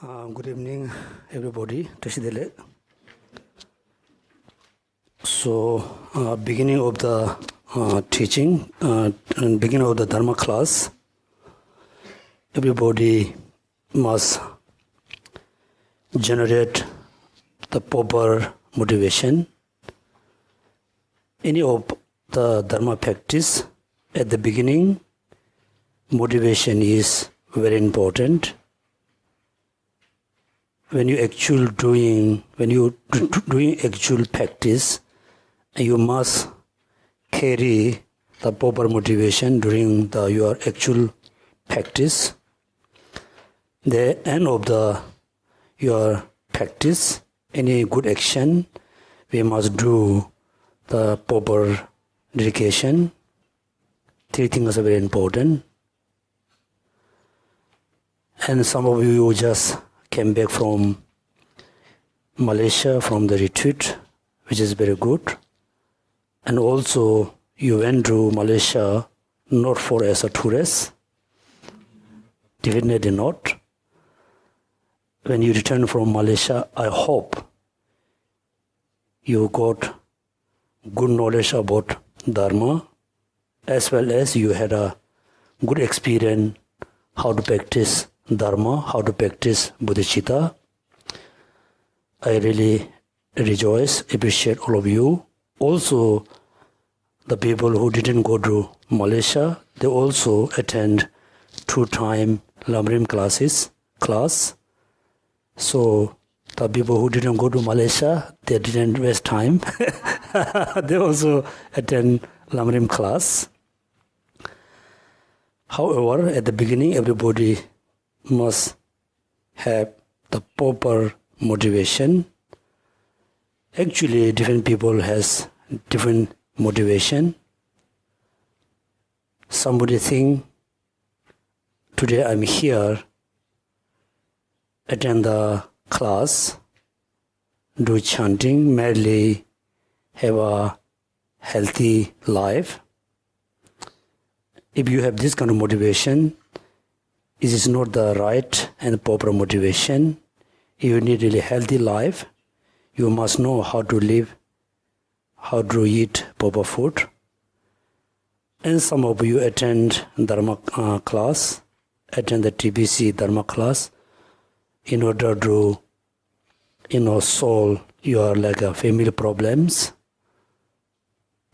Good evening, everybody. So, beginning of the teaching, and beginning of the Dharma class, everybody must generate the proper motivation. Any of the Dharma practice, at the beginning, motivation is very important. When you doing actual practice, you must carry the proper motivation during your actual practice. The end of your practice, any good action, we must do the proper dedication. Three things are very important. And some of you just came back from Malaysia from the retreat, which is very good. And also you went to Malaysia not for as a tourist, definitely not. When you return from Malaysia, I hope you got good knowledge about Dharma, as well as you had a good experience how to practice Dharma, how to practice bodhicitta. I really rejoice, appreciate all of you. Also, the people who didn't go to Malaysia, they also attend 2-time Lamrim class. So, the people who didn't go to Malaysia, they didn't waste time. They also attend Lamrim class. However, at the beginning, everybody must have the proper motivation. Actually, different people has different motivation. Somebody think, today I'm here, attend the class, do chanting, merely have a healthy life. If you have this kind of motivation, it is not the right and proper motivation. You need really healthy life. You must know how to live, how to eat proper food. And some of you attend Dharma class, attend the TBC Dharma class in order to, solve your family problems.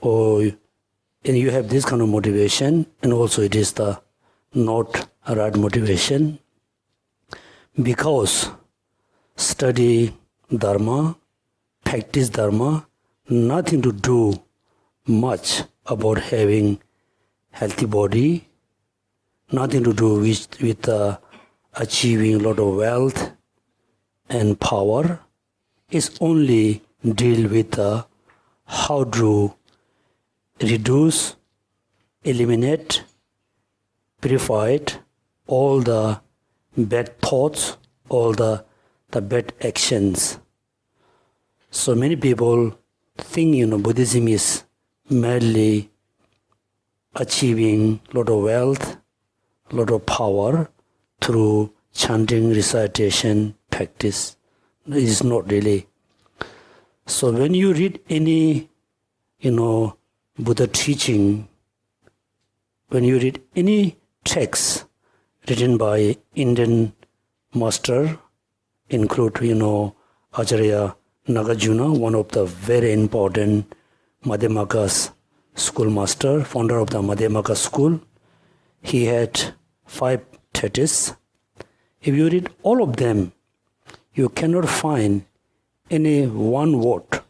And you have this kind of motivation, and also it is the not right motivation, because study Dharma, practice Dharma, nothing to do much about having healthy body, nothing to do with achieving a lot of wealth and power. It's only deal with how to reduce, eliminate, purify all the bad thoughts, all the bad actions. So many people think, Buddhism is merely achieving a lot of wealth, a lot of power through chanting, recitation, practice. It is not really. So when you read any, Buddha teaching, when you read any text written by Indian master, include, Acharya Nagarjuna, one of the very important Madhyamaka school master, founder of the Madhyamaka school. He had 5 treatises. If you read all of them, you cannot find any one word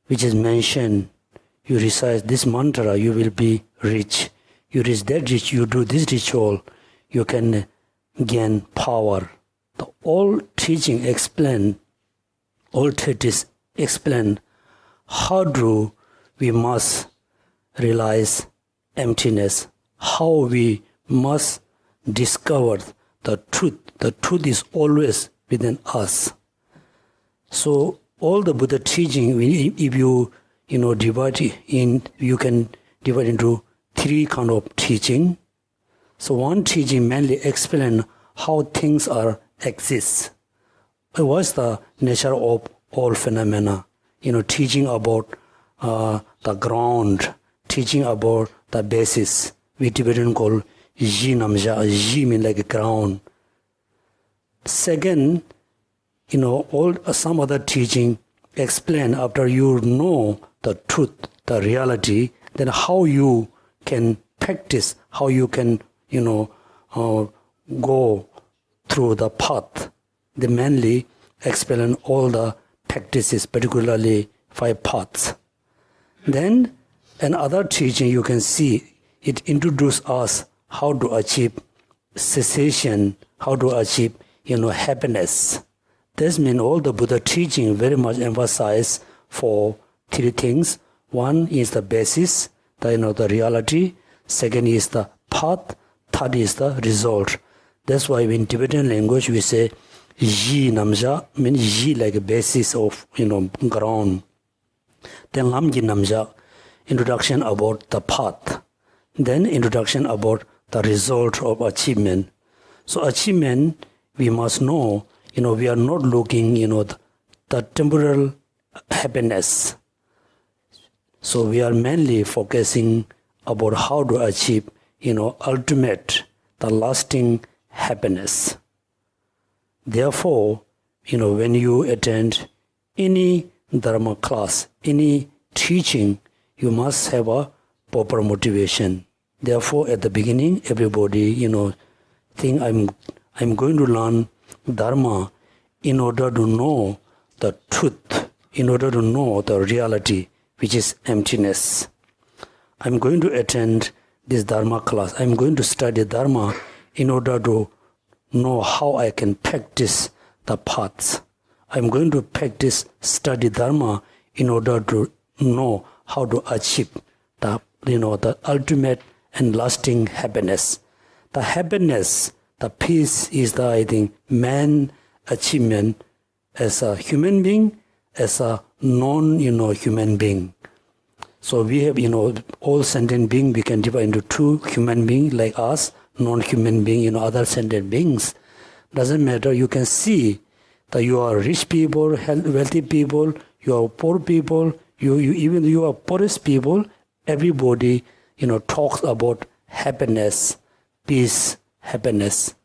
which is mentioned. You recite this mantra, you will be rich. You reach that rich, you do this ritual, you can gain power. The all teaching explain, all treatises explain how do we must realize emptiness, how we must discover the truth. The truth is always within us. So all the Buddha teaching, if you divide you can divide into 3 kind of teaching. So one teaching mainly explain how things are exists. What's the nature of all phenomena? Teaching about the ground, teaching about the basis. We Tibetan call Ji Namja. Ji means like a ground. Second, some other teaching explain after you know the truth, the reality, then how you can practice, how you can, go through the path. They mainly explain all the practices, particularly 5 paths. Then another teaching you can see, it introduces us how to achieve cessation, how to achieve, happiness. This means all the Buddha teaching very much emphasize for 3 things. One is the basis, the reality. Second is the path. Third is the result. That's why in Tibetan language we say Ji Namja, means Ji like a basis of ground. Then Lamji Namja, introduction about the path. Then introduction about the result of achievement. So achievement, we must know, we are not looking, the temporal happiness. So we are mainly focusing about how to achieve, ultimate, the lasting happiness. Therefore, when you attend any Dharma class, any teaching, you must have a proper motivation. Therefore, at the beginning, everybody, think I'm going to learn Dharma in order to know the truth, in order to know the reality, which is emptiness. I'm going to attend this Dharma class. I'm going to study Dharma in order to know how I can practice the paths. I'm going to study Dharma in order to know how to achieve the ultimate and lasting happiness. The happiness, the peace is the, I think, main achievement as a human being, as a non-human being. So we have, all sentient beings, we can divide into 2 human beings like us, non-human being, other sentient beings. Doesn't matter, you can see that you are rich people, wealthy people, you are poor people, even you are poorest people, everybody, talks about happiness, peace, happiness.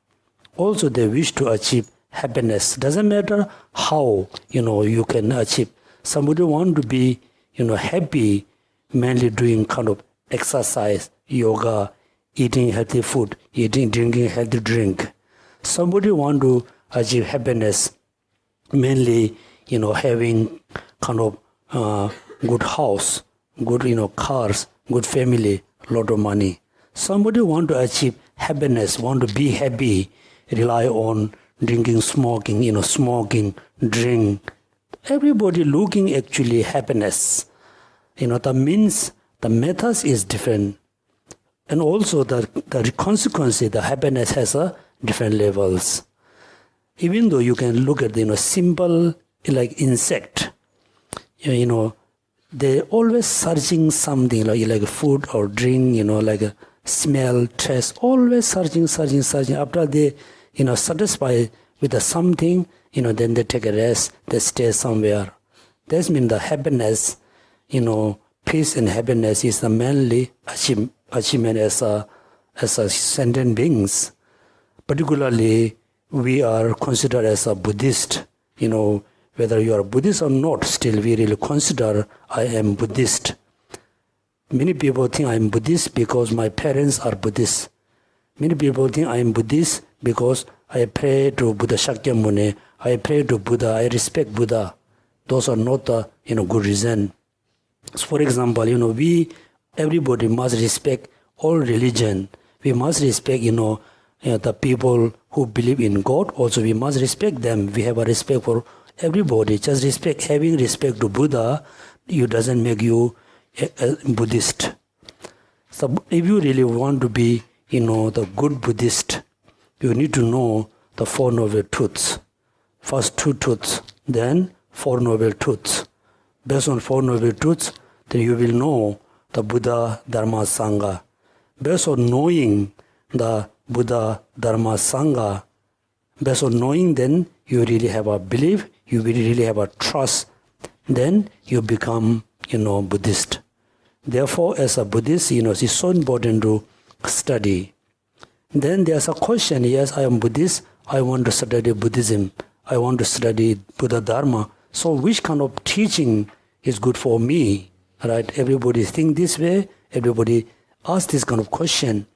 Also they wish to achieve happiness. Doesn't matter how, you can achieve. Somebody want to be, happy, mainly doing kind of exercise, yoga, eating healthy food, drinking healthy drink. Somebody want to achieve happiness, mainly, having kind of good house, good, cars, good family, lot of money. Somebody want to achieve happiness, want to be happy, rely on drinking, smoking, drink. Everybody looking actually happiness. The means, the methods is different. And also the consequence, the happiness has a different levels. Even though you can look at, simple like insect, they always searching something like food or drink, like a smell, taste, always searching. After they, satisfied with the something, then they take a rest, they stay somewhere. That means the happiness, peace and happiness is the mainly achievement as a sentient beings. Particularly, we are considered as a Buddhist, whether you are Buddhist or not, still we really consider I am Buddhist. Many people think I am Buddhist because my parents are Buddhist. Many people think I am Buddhist because I pray to Buddha Shakyamuni, I pray to Buddha, I respect Buddha. Those are not the good reason. So for example, everybody must respect all religion. We must respect, the people who believe in God. Also, we must respect them. We have a respect for everybody. Just having respect to Buddha, doesn't make you a Buddhist. So if you really want to be, the good Buddhist, you need to know the 4 Noble Truths. First 2 truths, then 4 Noble Truths. Based on 4 Noble Truths, then you will know the Buddha, Dharma, Sangha. Based on knowing the Buddha, Dharma, Sangha, Based on knowing, then you really have a belief, you really have a trust, then you become, Buddhist. Therefore, as a Buddhist, it's so important to study. Then there's a question, yes, I am Buddhist, I want to study Buddhism, I want to study Buddha Dharma. So which kind of teaching is good for me? Right? Everybody think this way, everybody ask this kind of question.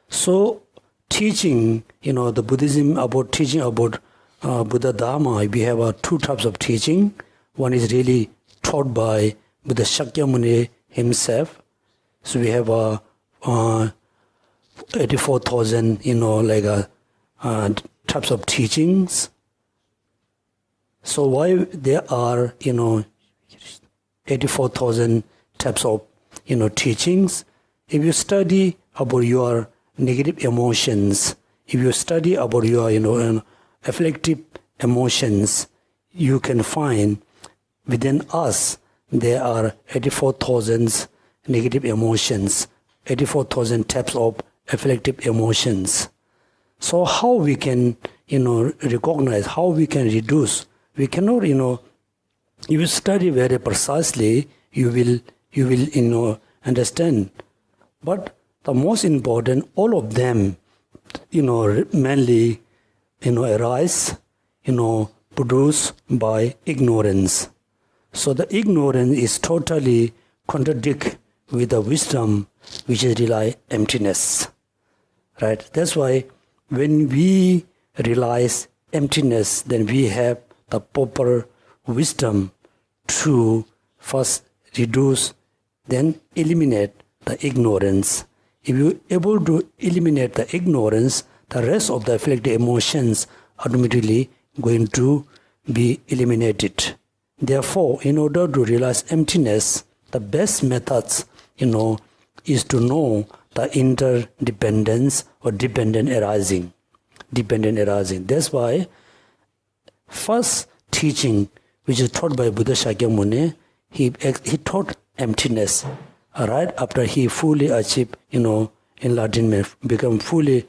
So teaching, the Buddhism about teaching about Buddha Dharma, we have two types of teaching. One is really taught by Buddha Shakyamuni himself. So we have 84,000, types of teachings. So why there are, 84,000 types of, teachings? If you study about your negative emotions, if you study about your, afflictive emotions, you can find within us there are 84,000 negative emotions, 84,000 types of afflictive emotions. So how we can, recognize, how we can reduce? We cannot, if you study very precisely, you will, understand. But the most important, all of them, mainly, arise, produced by ignorance. So the ignorance is totally contradict with the wisdom, which is really emptiness. Right? That's why when we realize emptiness, then we have the proper wisdom to first reduce, then eliminate the ignorance. If you are able to eliminate the ignorance, the rest of the afflicted emotions automatically going to be eliminated. Therefore, in order to realize emptiness, the best methods, is to know the interdependence or dependent arising. That's why first teaching, which is taught by Buddha Shakyamuni, he taught emptiness. Right after he fully achieved, enlightenment, become fully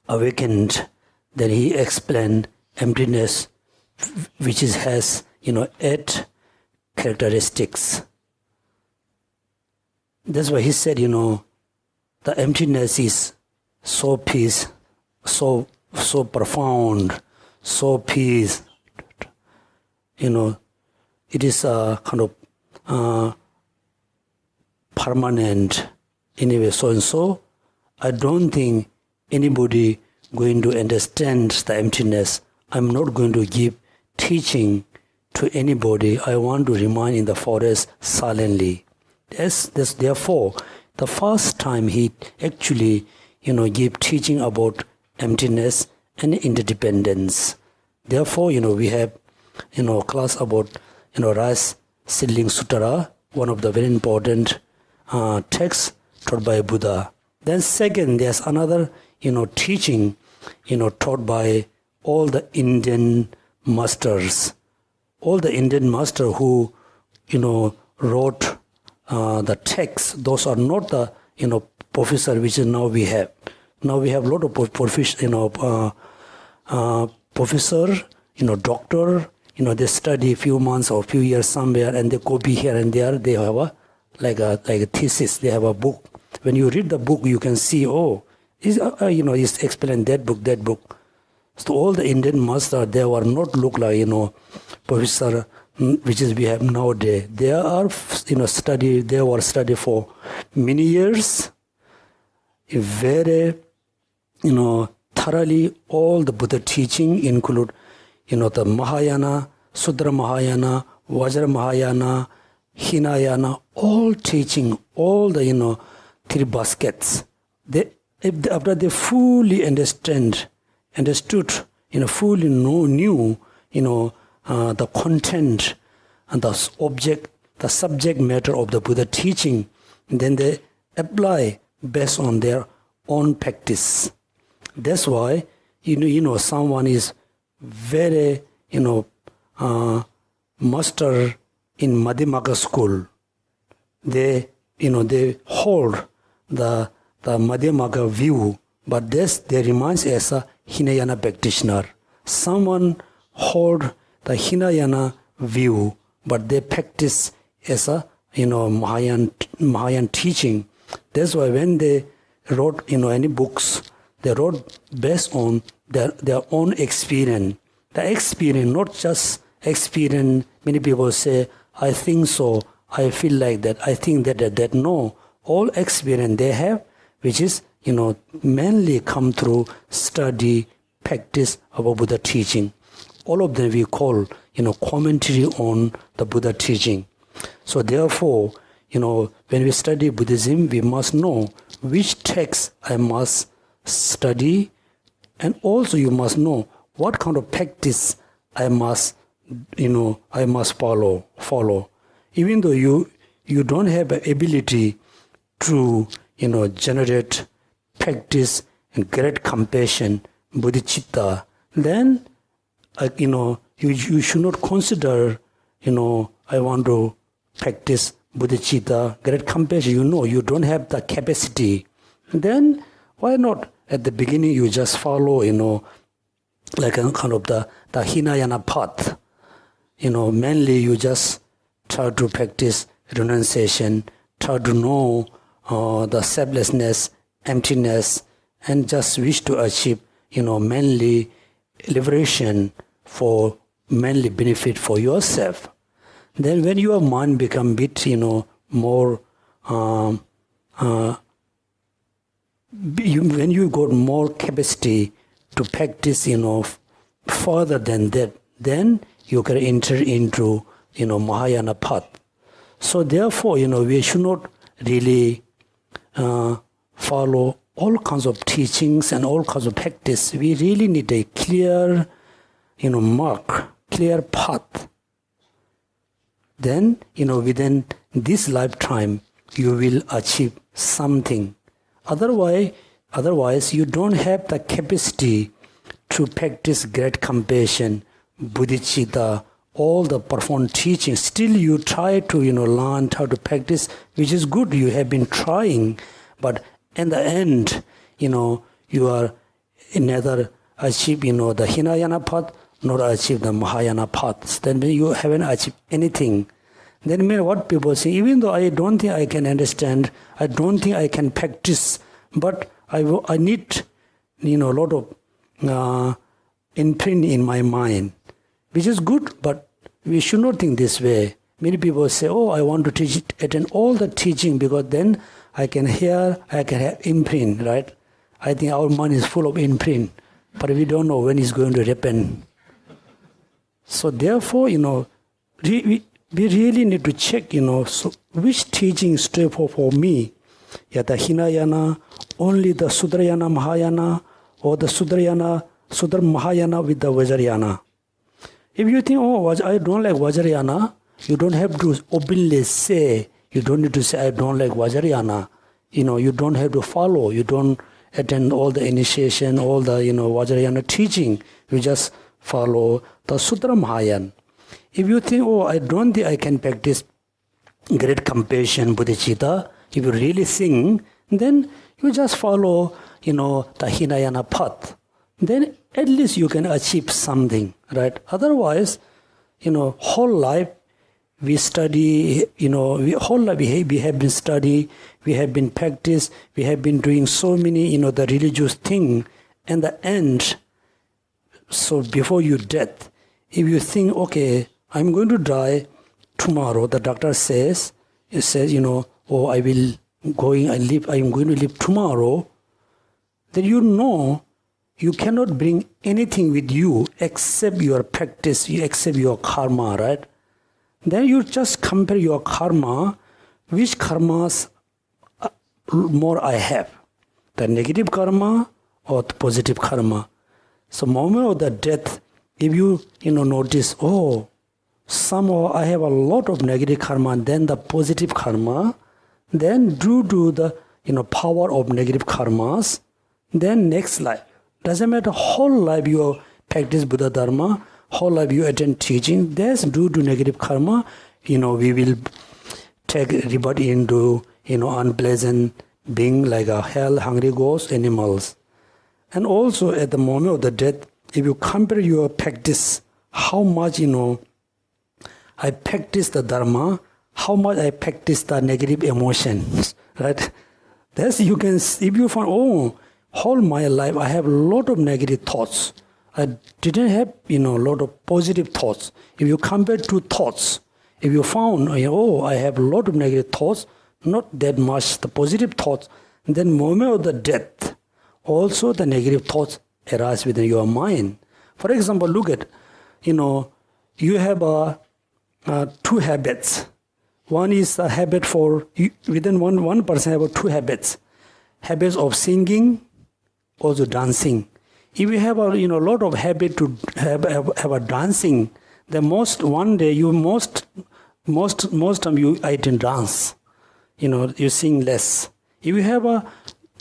awakened, then he explained emptiness, which has 8 characteristics. That's why he said, the emptiness is so peace, so profound, so peace. It is a kind of permanent anyway. So and so, I don't think anybody going to understand the emptiness. I'm not going to give teaching to anybody. I want to remain in the forest silently. Therefore, the first time he actually, gave teaching about emptiness and interdependence. Therefore, we have, class about, Rice Seedling Sutra, one of the very important texts taught by Buddha. Then second, there's another, teaching, taught by all the Indian masters. All the Indian masters who, wrote the texts, those are not the, professor which is now we have. Now we have a lot of professor, doctor, they study a few months or a few years somewhere and they copy here and there. They have a like a thesis. They have a book. When you read the book, you can see, he's explained that book. So all the Indian masters, they were not look like, professor, which is we have nowadays. They are, they were study for many years, very, thoroughly all the Buddha teaching include, the mahāyāna, Sutra mahāyāna, Vajra mahāyāna, Hinayana, all teaching, all the, 3 baskets. After they fully understood, fully knew, the content and the subject matter of the Buddha teaching, then they apply based on their own practice. That's why, someone is very, master in Madhyamaka school. They hold the Madhyamaka view But this, they reminds as a Hinayana practitioner. Someone hold the Hinayana view, but they practice as a Mahāyāna teaching. That's why when they wrote any books, they wrote based on their own experience. The experience, not just experience. Many people say, I think so, I feel like that, I think that. No, all experience they have, which is, mainly come through study, practice of a Buddha teaching. All of them we call, commentary on the Buddha teaching. So therefore, when we study Buddhism, we must know which text I must study, and also you must know what kind of practice I must follow. Even though you don't have the ability to, generate, practice, and great compassion, bodhicitta, then, you should not consider, I want to practice bodhicitta, great compassion. You don't have the capacity. Then, why not at the beginning you just follow, like a kind of the Hinayana path. Mainly you just try to practice renunciation, try to know the selflessness, emptiness, and just wish to achieve, mainly liberation for mainly benefit for yourself. Then when your mind become bit, more, when you got more capacity to practice, further than that, then you can enter into, Mahāyāna path. So therefore, we should not really follow all kinds of teachings and all kinds of practice. We really need a clear, mark, clear path. Then, within this lifetime, you will achieve something. Otherwise, you don't have the capacity to practice great compassion, bodhicitta, all the profound teaching. Still, you try to, learn how to practice, which is good. You have been trying, but in the end, you are neither achieve, the Hinayana path, nor achieve the Mahāyāna path. Then you haven't achieved anything. Then what people say, even though I don't think I can understand, I don't think I can practice, but I need, a lot of imprint in my mind, which is good, but we should not think this way. Many people say, I want to attend all the teaching because then I can hear, I can have imprint, right? I think our mind is full of imprint, but we don't know when it's going to happen. So therefore, we really need to check, so which teaching is for me? The Hinayana, only the Sutrayana, Mahāyāna, or the Sudra Mahāyāna with the Vajrayana. If you think, I don't like Vajrayana, you don't have to openly say, you don't need to say, I don't like Vajrayana. You don't have to follow, you don't attend all the initiation, all the, Vajrayana teaching. You just follow the Sutra Mahāyāna. If you think, I don't think I can practice great compassion, bodhicitta, if you really think, then you just follow, the Hinayana path. Then at least you can achieve something, right? Otherwise, whole life we study, whole life we have been studying, we have been practice, we have been doing so many, the religious thing, and the end, so before your death, if you think, okay, I'm going to die tomorrow, the doctor says, I'm going to live tomorrow, then you cannot bring anything with you except your practice, except your karma, right? Then you just compare your karma, which karmas more I have, the negative karma or the positive karma. So moment of the death, if you notice, somehow I have a lot of negative karma than the positive karma, then due to the power of negative karmas, then next life, doesn't matter, whole life you practice Buddha Dharma, whole life you attend teaching, that's due to negative karma, we will take rebirth into, unpleasant being like a hell, hungry ghosts, animals. And also at the moment of the death, if you compare your practice, how much, I practice the Dharma, how much I practice the negative emotions, right? That's you can, if you find, whole my life I have a lot of negative thoughts. I didn't have, a lot of positive thoughts. If you compare two thoughts, if you found, I have a lot of negative thoughts, not that much the positive thoughts, then moment of the death, also the negative thoughts arise within your mind. For example, look at, you have two habits. One is a habit for, within one person have two habits. Habits of singing, also dancing. If you have a lot of habit to have a dancing, then one day you most time you in dance. You sing less. If you have a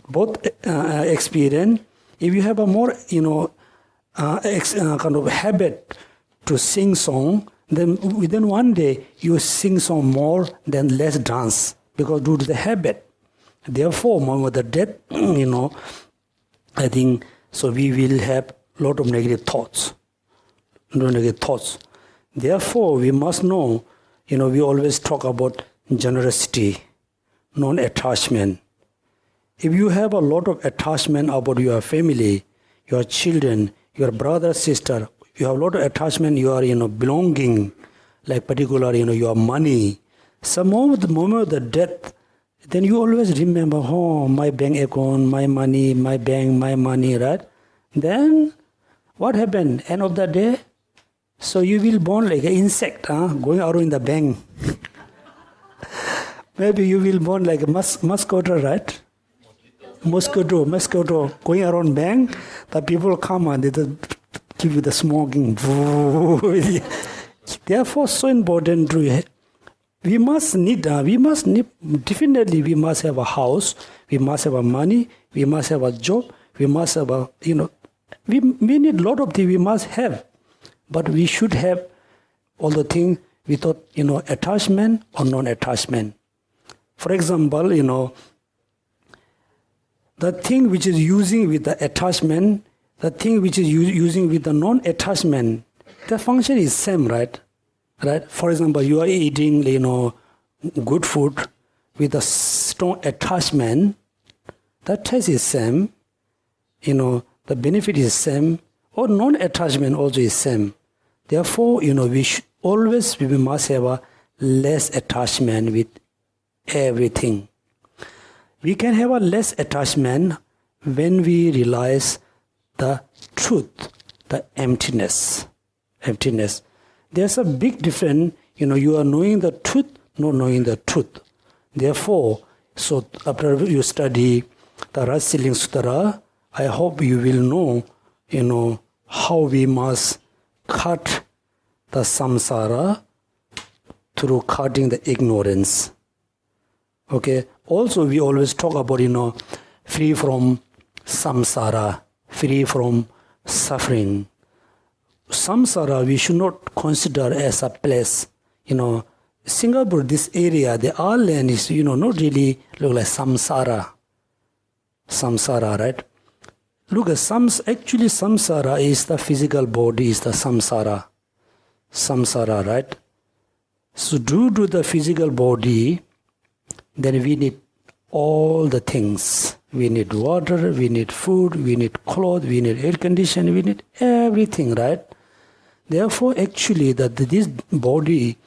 both experience, if you have a more kind of habit to sing song, then within one day you sing song more than less dance, because due to the habit. Therefore, moment of the death, I think so we will have a lot of negative thoughts. Therefore, we must know, we always talk about generosity, non-attachment. If you have a lot of attachment about your family, your children, your brother, sister, you have a lot of attachment, you are, belonging, like particular, your money. Some moment of the death, then you always remember, my bank account, my money, my bank, my money, right? Then, what happened? End of the day, so you will born like an insect, going around in the bank. Maybe you will born like a mosquito, right? Mosquito, going around bank, the people come and they give you the smoking. Therefore, so important to we must definitely we must have a house, we must have a money, we must have a job, we must have a, we need a lot of things we must have, but we should have all the things without, attachment or non-attachment. For example, the thing which is using with the attachment, the thing which is using with the non-attachment, the function is same, right? Right? For example, you are eating, good food with a strong attachment. The taste is same. The benefit is same. Or non-attachment also is same. Therefore, we must have a less attachment with everything. We can have a less attachment when we realize the truth, the emptiness. There's a big difference, you are knowing the truth, not knowing the truth. Therefore, so after you study the Rice Seedling Sutra, I hope you will know, how we must cut the samsara through cutting the ignorance. Okay. Also, we always talk about, free from samsara, free from suffering. Samsara we should not consider as a place. Singapore, this area, the island is, not really look like samsara. Samsara, right? Look at actually samsara is the physical body, is the samsara. Samsara, right? So due to the physical body, then we need all the things. We need water, we need food, we need clothes, we need air conditioning, we need everything, right? Therefore, actually, this body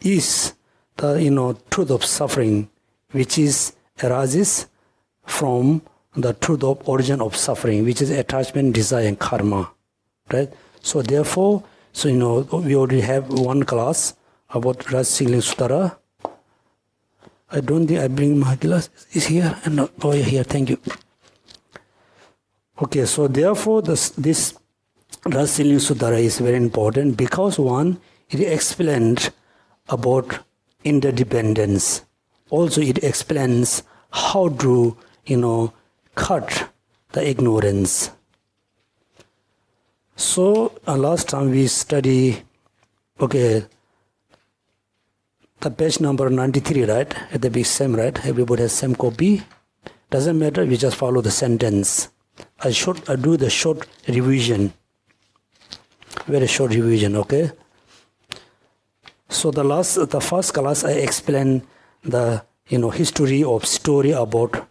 is the truth of suffering, which arises from the truth of origin of suffering, which is attachment, desire, and karma, right? So therefore, we already have one class about Rice Seedling Sutra. I don't think I bring my glass. Is here and here. Thank you. Okay, so therefore, this Rice Seedling Sutra is very important because one, it explains about interdependence. Also, it explains how to, cut the ignorance. So, last time we study, the page number 93, right? At the big same, right? Everybody has same copy. Doesn't matter, we just follow the sentence. I do the short revision. Very short revision, okay? So the first class I explained the history of story about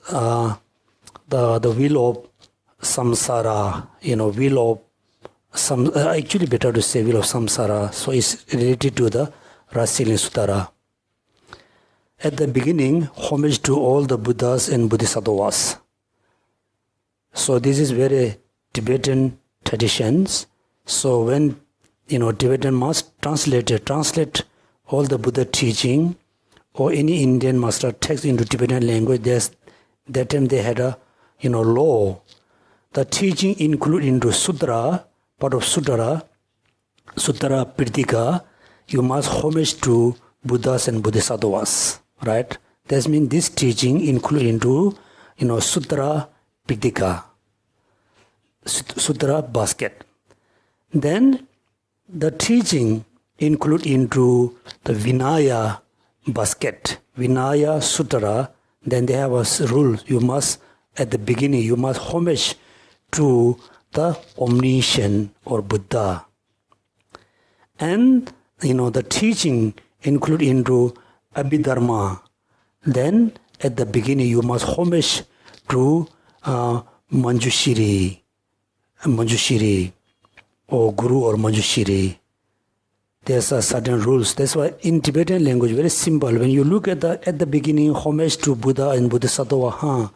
the wheel of samsara, wheel of actually better to say wheel of samsara. So it's related to the Rice Seedling Sutra. At the beginning, homage to all the Buddhas and Bodhisattvas. So this is very Tibetan traditions. So when Tibetan must translate all the Buddha teaching, or any Indian master text into Tibetan language, that time they had a law. The teaching include into Sutra, part of Sutra Pitika, you must homage to Buddhas and Bodhisattvas, right? That means this teaching include into Sutra Pitika, Sutra basket. Then the teaching include into the Vinaya basket, Vinaya Sutra. Then they have a rule, at the beginning you must homage to the omniscient or Buddha. And the teaching include into Abhidharma. Then at the beginning you must homage to Manjushri or Guru or Manjushri. There's a certain rules. That's why in Tibetan language, very simple. When you look at the beginning, homage to Buddha and Bodhisattva,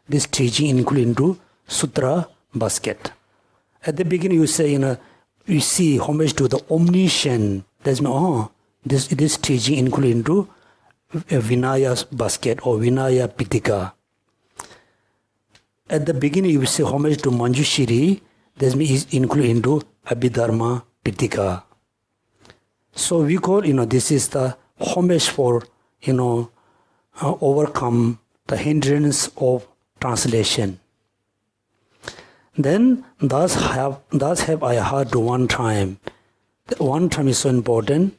this teaching include into Sutra basket. At the beginning, you say, you see homage to the omniscient. That's this teaching include into Vinaya basket or Vinaya Pitika. At the beginning, you say homage to Manjushri. That means include into Abhidharma Pitika. So we call, this is the homage for, overcome the hindrance of translation. Then, thus have I heard one time. One time is so important.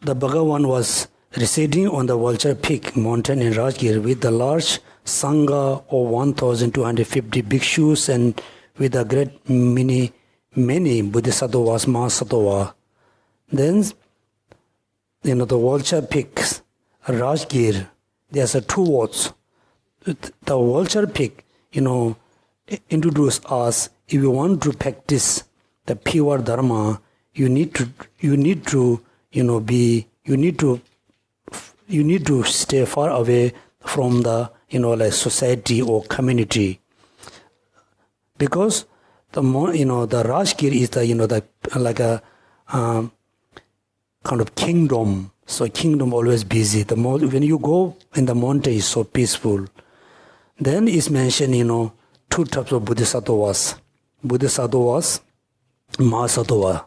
The Bhagavan was residing on the Vulture Peak mountain in Rajgir with the large Sangha of 1,250 bhikshus and with a great many Bodhisattvas, Mahasattva. Then, the Vulture Peaks, Rajgir, there's two words. The Vulture Peak, introduce us, if you want to practice the pure Dharma, you need to stay far away from the, like society or community. Because the Rajgir is the like a kind of kingdom. So kingdom always busy. When you go in the mountain, it's so peaceful. Then is mentioned, two types of Bodhisattvas. Bodhisattvas, Mahasattva.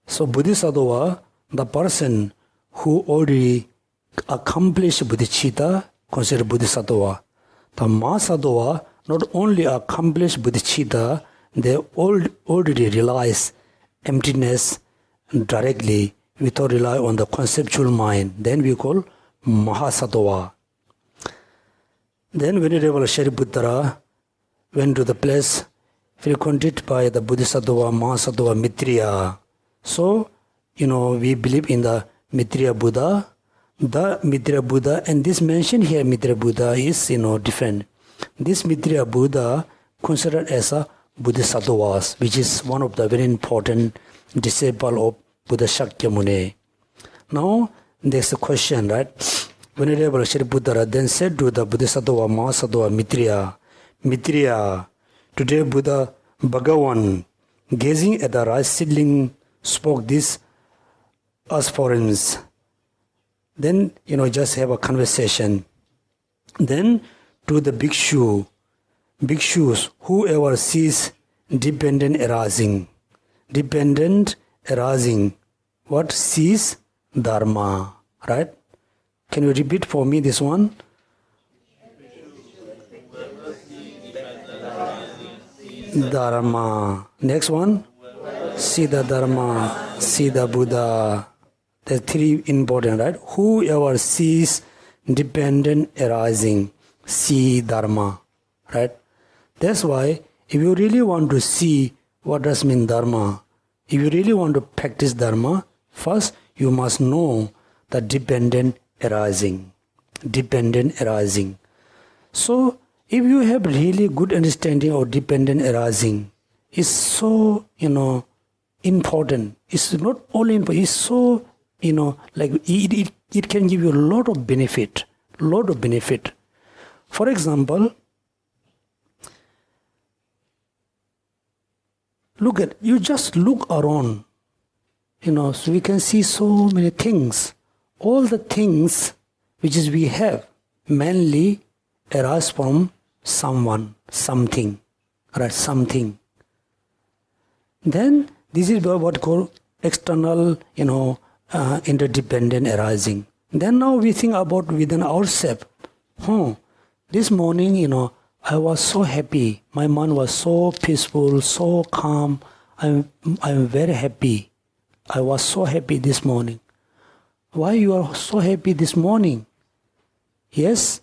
So Bodhisattva, the person who already accomplished bodhicitta, considered Bodhisattva. The Mahasattva not only accomplished bodhicitta, they already realize emptiness directly without rely on the conceptual mind. Then we call Mahasattva. Then Venerable Shariputra went to the place frequented by the Bodhisattva, Mahasattva, Mitriya. So, we believe in the Mitriya Buddha. The Mitriya Buddha, and this mention here, Mitriya Buddha is, different. This Mitriya Buddha considered as a Bodhisattvas, which is one of the very important disciple of Buddha Shakyamuni. Now, there's a question, right? Venerable Shariputra then said to the Bodhisattva, Mahasattva, Mitriya, today Buddha Bhagavan, gazing at the rice seedling, spoke this aspirants. Then, just have a conversation. Then, to the bhikshus, whoever sees dependent arising, what sees Dharma, right? Can you repeat for me this one? Dharma. Next one? See the Dharma, see the Buddha. There's three important, right? Whoever sees dependent arising, see Dharma. right? That's why if you really want to see what does mean Dharma, if you really want to practice Dharma, first you must know the dependent arising. Dependent arising. So if you have really good understanding of dependent arising, it's so, important. It's not only important, it's so, like it can give you a lot of benefit. For example, you just look around, so we can see so many things. All the things which is we have mainly arise from someone, something, right? Something. Then this is what called external, interdependent arising. Then now we think about within ourselves. This morning, I was so happy. My mind was so peaceful, so calm. I'm very happy. I was so happy this morning. Why you are so happy this morning? Yes,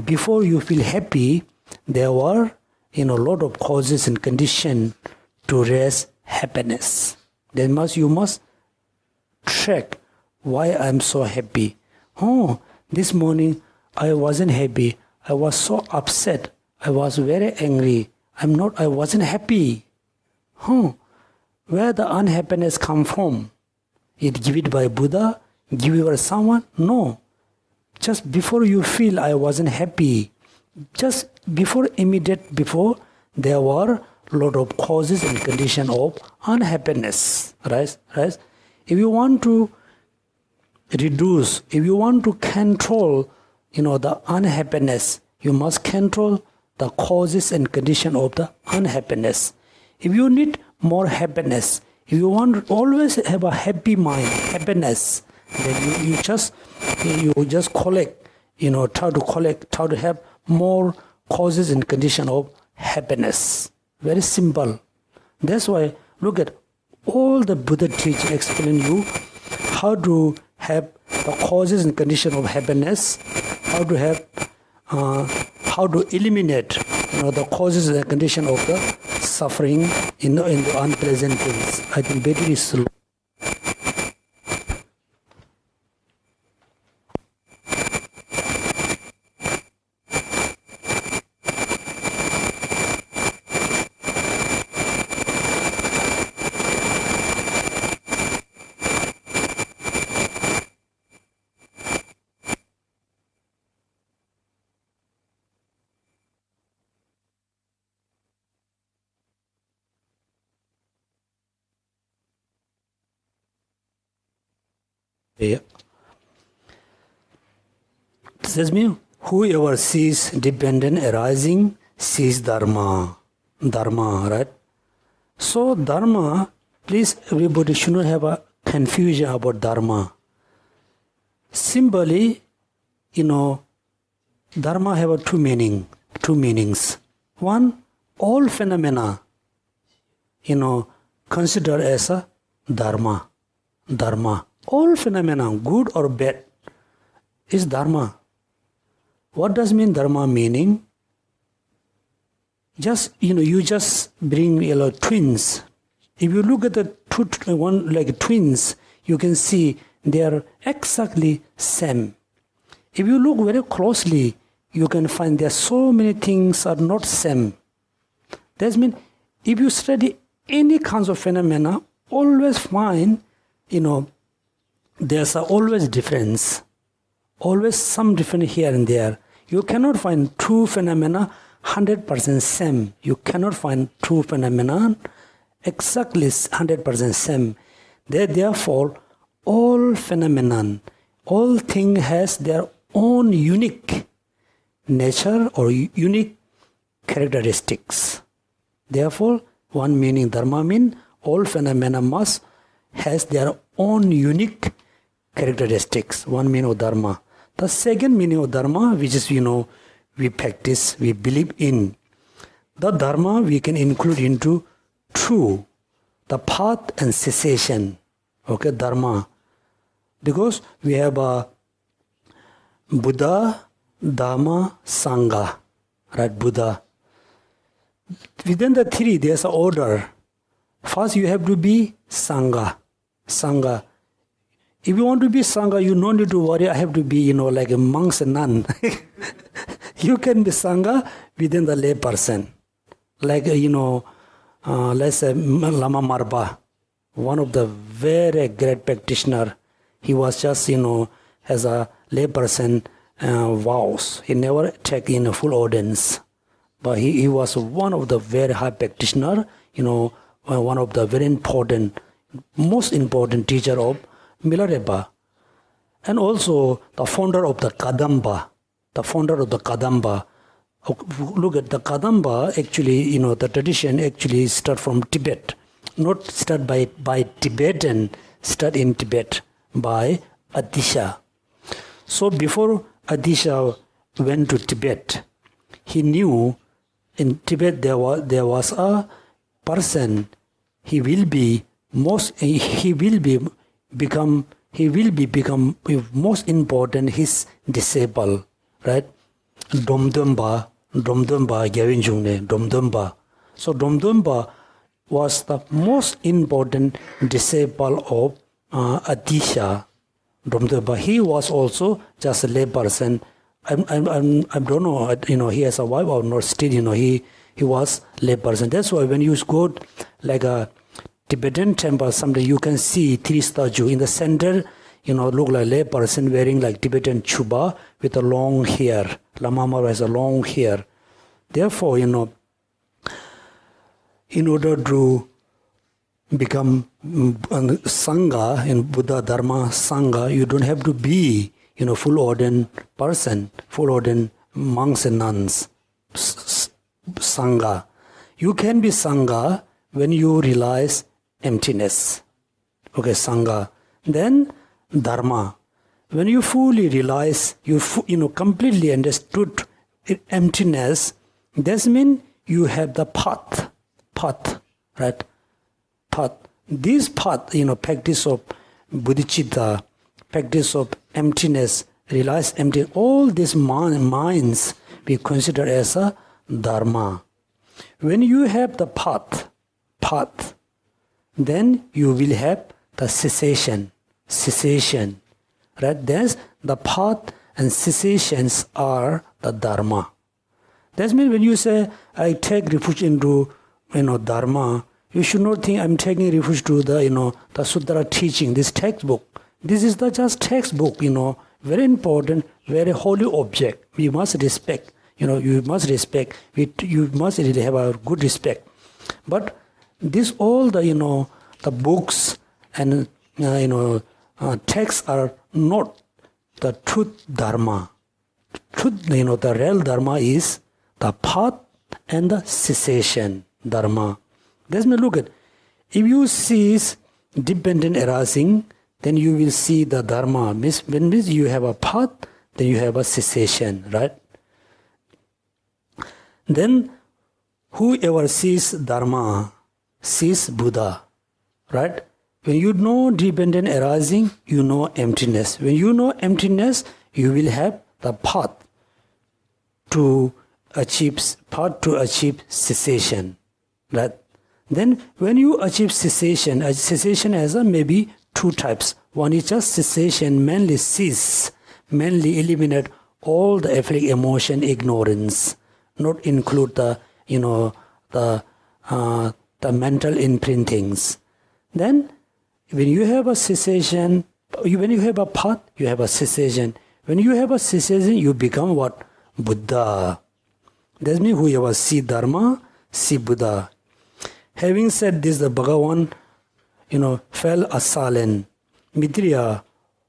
before you feel happy, there were a lot of causes and conditions to raise happiness. Then you must track why I'm so happy. This morning I wasn't happy. I was so upset. I was very angry. I wasn't happy. Where the unhappiness come from? It give it by Buddha? Give it by someone? No. Just before you feel I wasn't happy, just before, there were a lot of causes and conditions of unhappiness. Right? If you want to reduce, if you want to control, the unhappiness, you must control the causes and conditions of the unhappiness. If you need more happiness, if you want to always have a happy mind, happiness, then you just collect, try to have more causes and conditions of happiness. Very simple. That's why look at all the Buddha teaching explain you how to have the causes and conditions of happiness, how to eliminate the causes and conditions of the suffering in the unpleasant things. I think very slow. Yeah. Says me, whoever sees dependent arising sees Dharma. Dharma, right? So Dharma, please everybody should not have a confusion about Dharma. Simply, Dharma have two meanings. One, all phenomena, considered as a Dharma. Dharma. All phenomena, good or bad, is Dharma. What does mean Dharma meaning? Just, you just bring twins. If you look at the one like twins, you can see they are exactly same. If you look very closely, you can find there so many things are not same. That means if you study any kinds of phenomena, always find, there's always difference, always some difference here and there. You cannot find two phenomena 100% same. You cannot find two phenomena exactly 100% same. Therefore, all phenomenon, all thing has their own unique nature or unique characteristics. Therefore, one meaning Dharma means all phenomena must has their own unique characteristics. One meaning of Dharma. The second meaning of Dharma, which is we practice, we believe in. The Dharma we can include into two, the path and cessation. Okay, Dharma. Because we have a Buddha, Dharma, Sangha. Right, Buddha. within the three, there's an order. First, you have to be Sangha. Sangha. If you want to be Sangha, you don't need to worry, I have to be, like a monks and nun. You can be Sangha within the lay person. Like, let's say Lama Marpa, one of the very great practitioner. He was just, as a lay person, vows. He never take in a full audience. But he was one of the very high practitioner, one of the very important, most important teacher of Milarepa. And also the founder of the Kadamba. The founder of the Kadamba. Look at the Kadamba, actually, the tradition actually start from Tibet. Not start by Tibetan, start in Tibet by Adisha. So before Adisha went to Tibet, he knew in Tibet there was a person. He will become most important his disciple, right? Domdumba Gyavinjungne, Domdumba. So Domdumba was the most important disciple of Adisha. Domdumba. He was also just a lay person. I don't know, he has a wife or not. Still, he was lay person. That's why when you go like a Tibetan temple, someday you can see three statues in the center. Look like lay person wearing like Tibetan chuba with a long hair. Lama Marpa has a long hair. Therefore, in order to become Sangha, in Buddha Dharma Sangha, you don't have to be, full ordained person, full ordained monks and nuns. Sangha. You can be Sangha when you realize emptiness. Okay, Sangha. Then Dharma. When you fully realize, you completely understood emptiness, that means you have the path, right? Path. This path, practice of bodhicitta, practice of emptiness, realize emptiness, all these minds we consider as a Dharma. When you have the path, then you will have the cessation, right? There's the path and cessations are the Dharma. That means when you say, I take refuge into, Dharma, you should not think I'm taking refuge to the, the Sutra teaching, this textbook. This is the just textbook, very important, very holy object. We must respect, you must respect, you must really have a good respect. But this all the, the books and, texts are not the truth Dharma. Truth, the real Dharma is the path and the cessation Dharma. Let's look at, if you cease dependent arising, then you will see the Dharma. When you have a path, then you have a cessation, right? Then whoever sees Dharma, sees Buddha, right? When you know dependent arising, you know emptiness. When you know emptiness, you will have the path to achieve cessation, right? Then when you achieve cessation has maybe two types. One is just cessation, mainly cease, mainly eliminate all the affect emotion, ignorance, not include the, the mental imprintings. Then when you have a cessation, when you have a path, you have a cessation. When you have a cessation, you become what? Buddha. That means whoever see Dharma, see Buddha. Having said this, the Bhagavan, fell silent. Mitriya,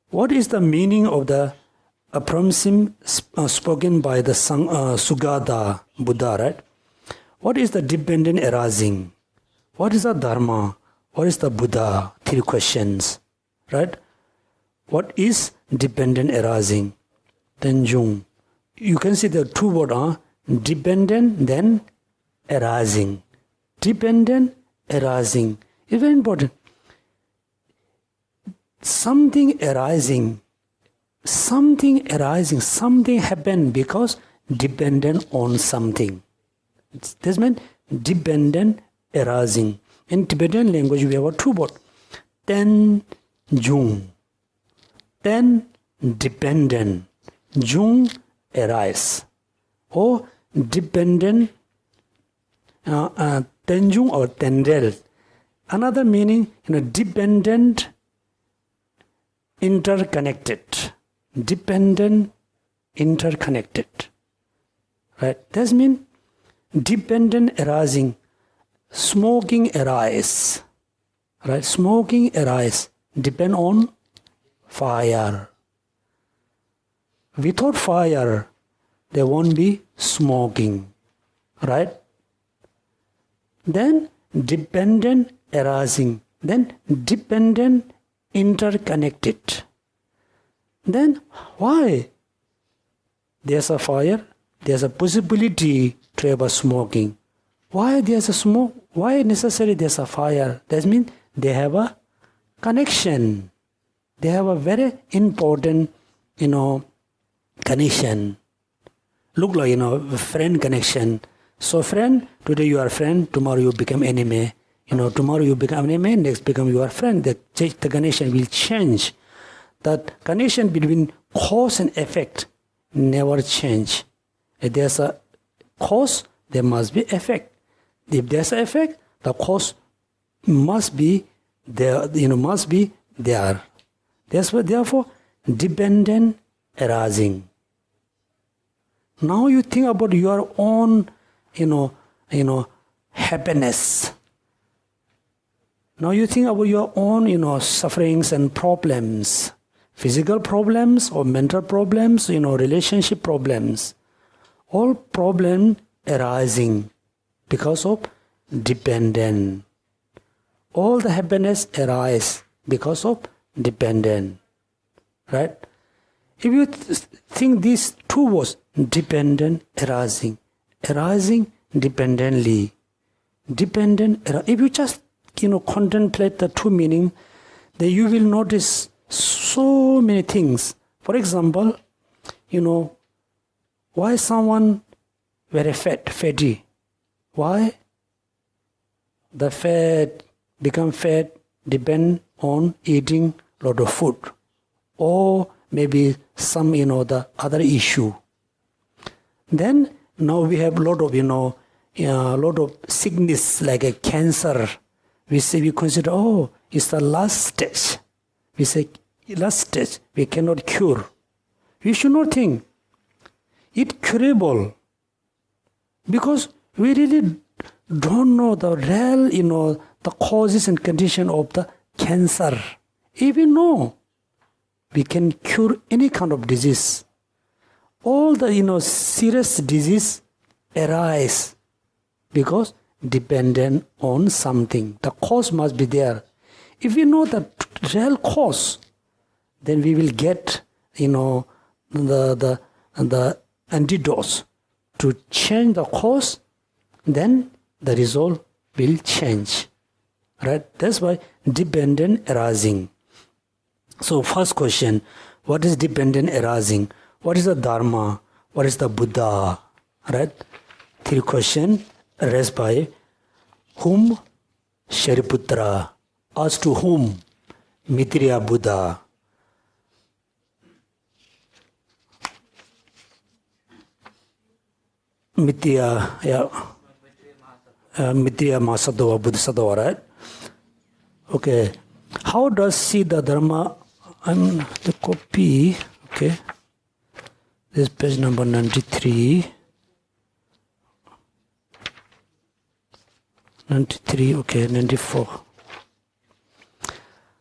what is the meaning of the aphorism spoken by the Sugata Buddha, right? What is the dependent arising? What is the Dharma? What is the Buddha? Three questions, right? What is dependent arising? Then Jung. You can see the two words, dependent, then arising. Dependent, arising. It's very important. Something arising, something happened because dependent on something. This means dependent arising. In Tibetan language, we have a two word. Ten jung. Ten dependent. Jung arise. Or dependent tenjung or tendel. Another meaning, dependent interconnected. Dependent interconnected. Right? That means dependent arising. Smoking arise. Right? Smoking arise. Depend on fire. Without fire, there won't be smoking. Right? Then dependent arising. Then dependent interconnected. Then why? There's a fire, there's a possibility to have a smoking. Why there's a smoke? Why necessary there's a fire? That means they have a connection. They have a very important, connection. Look like, friend connection. So friend, today you are friend, tomorrow you become enemy. Tomorrow you become enemy, next become your friend. The connection will change. That connection between cause and effect never change. If there's a cause, there must be effect. If there's an effect, the cause must be there. Must be there. Therefore, dependent arising. Now you think about your own, happiness. Now you think about your own, sufferings and problems. Physical problems or mental problems, relationship problems. All problems arising because of dependent. All the happiness arise because of dependent. Right? If you think these two words, dependent arising dependently. If you just, contemplate the two meaning, then you will notice so many things. For example, why someone very fatty? Why? The fat become fat depend on eating lot of food, or maybe some the other issue. Then now we have lot of sickness like a cancer. We consider it's the last stage. We say last stage we cannot cure. We should not think it curable, because we really don't know the real the causes and condition of the cancer. If we know, we can cure any kind of disease. All the serious disease arise because dependent on something. The cause must be there. If we know the real cause, then we will get the antidotes to change the cause. Then the result will change. Right? That's why dependent arising. So first question, what is dependent arising? What is the Dharma? What is the Buddha? Right? Three question raised by whom? Shariputra. As to whom? Maitreya Buddha. Maitreya Mahasattva, Bodhisattva, right? Okay. How does see the Dharma? The copy. Okay. This is page number 93. 93, okay, 94.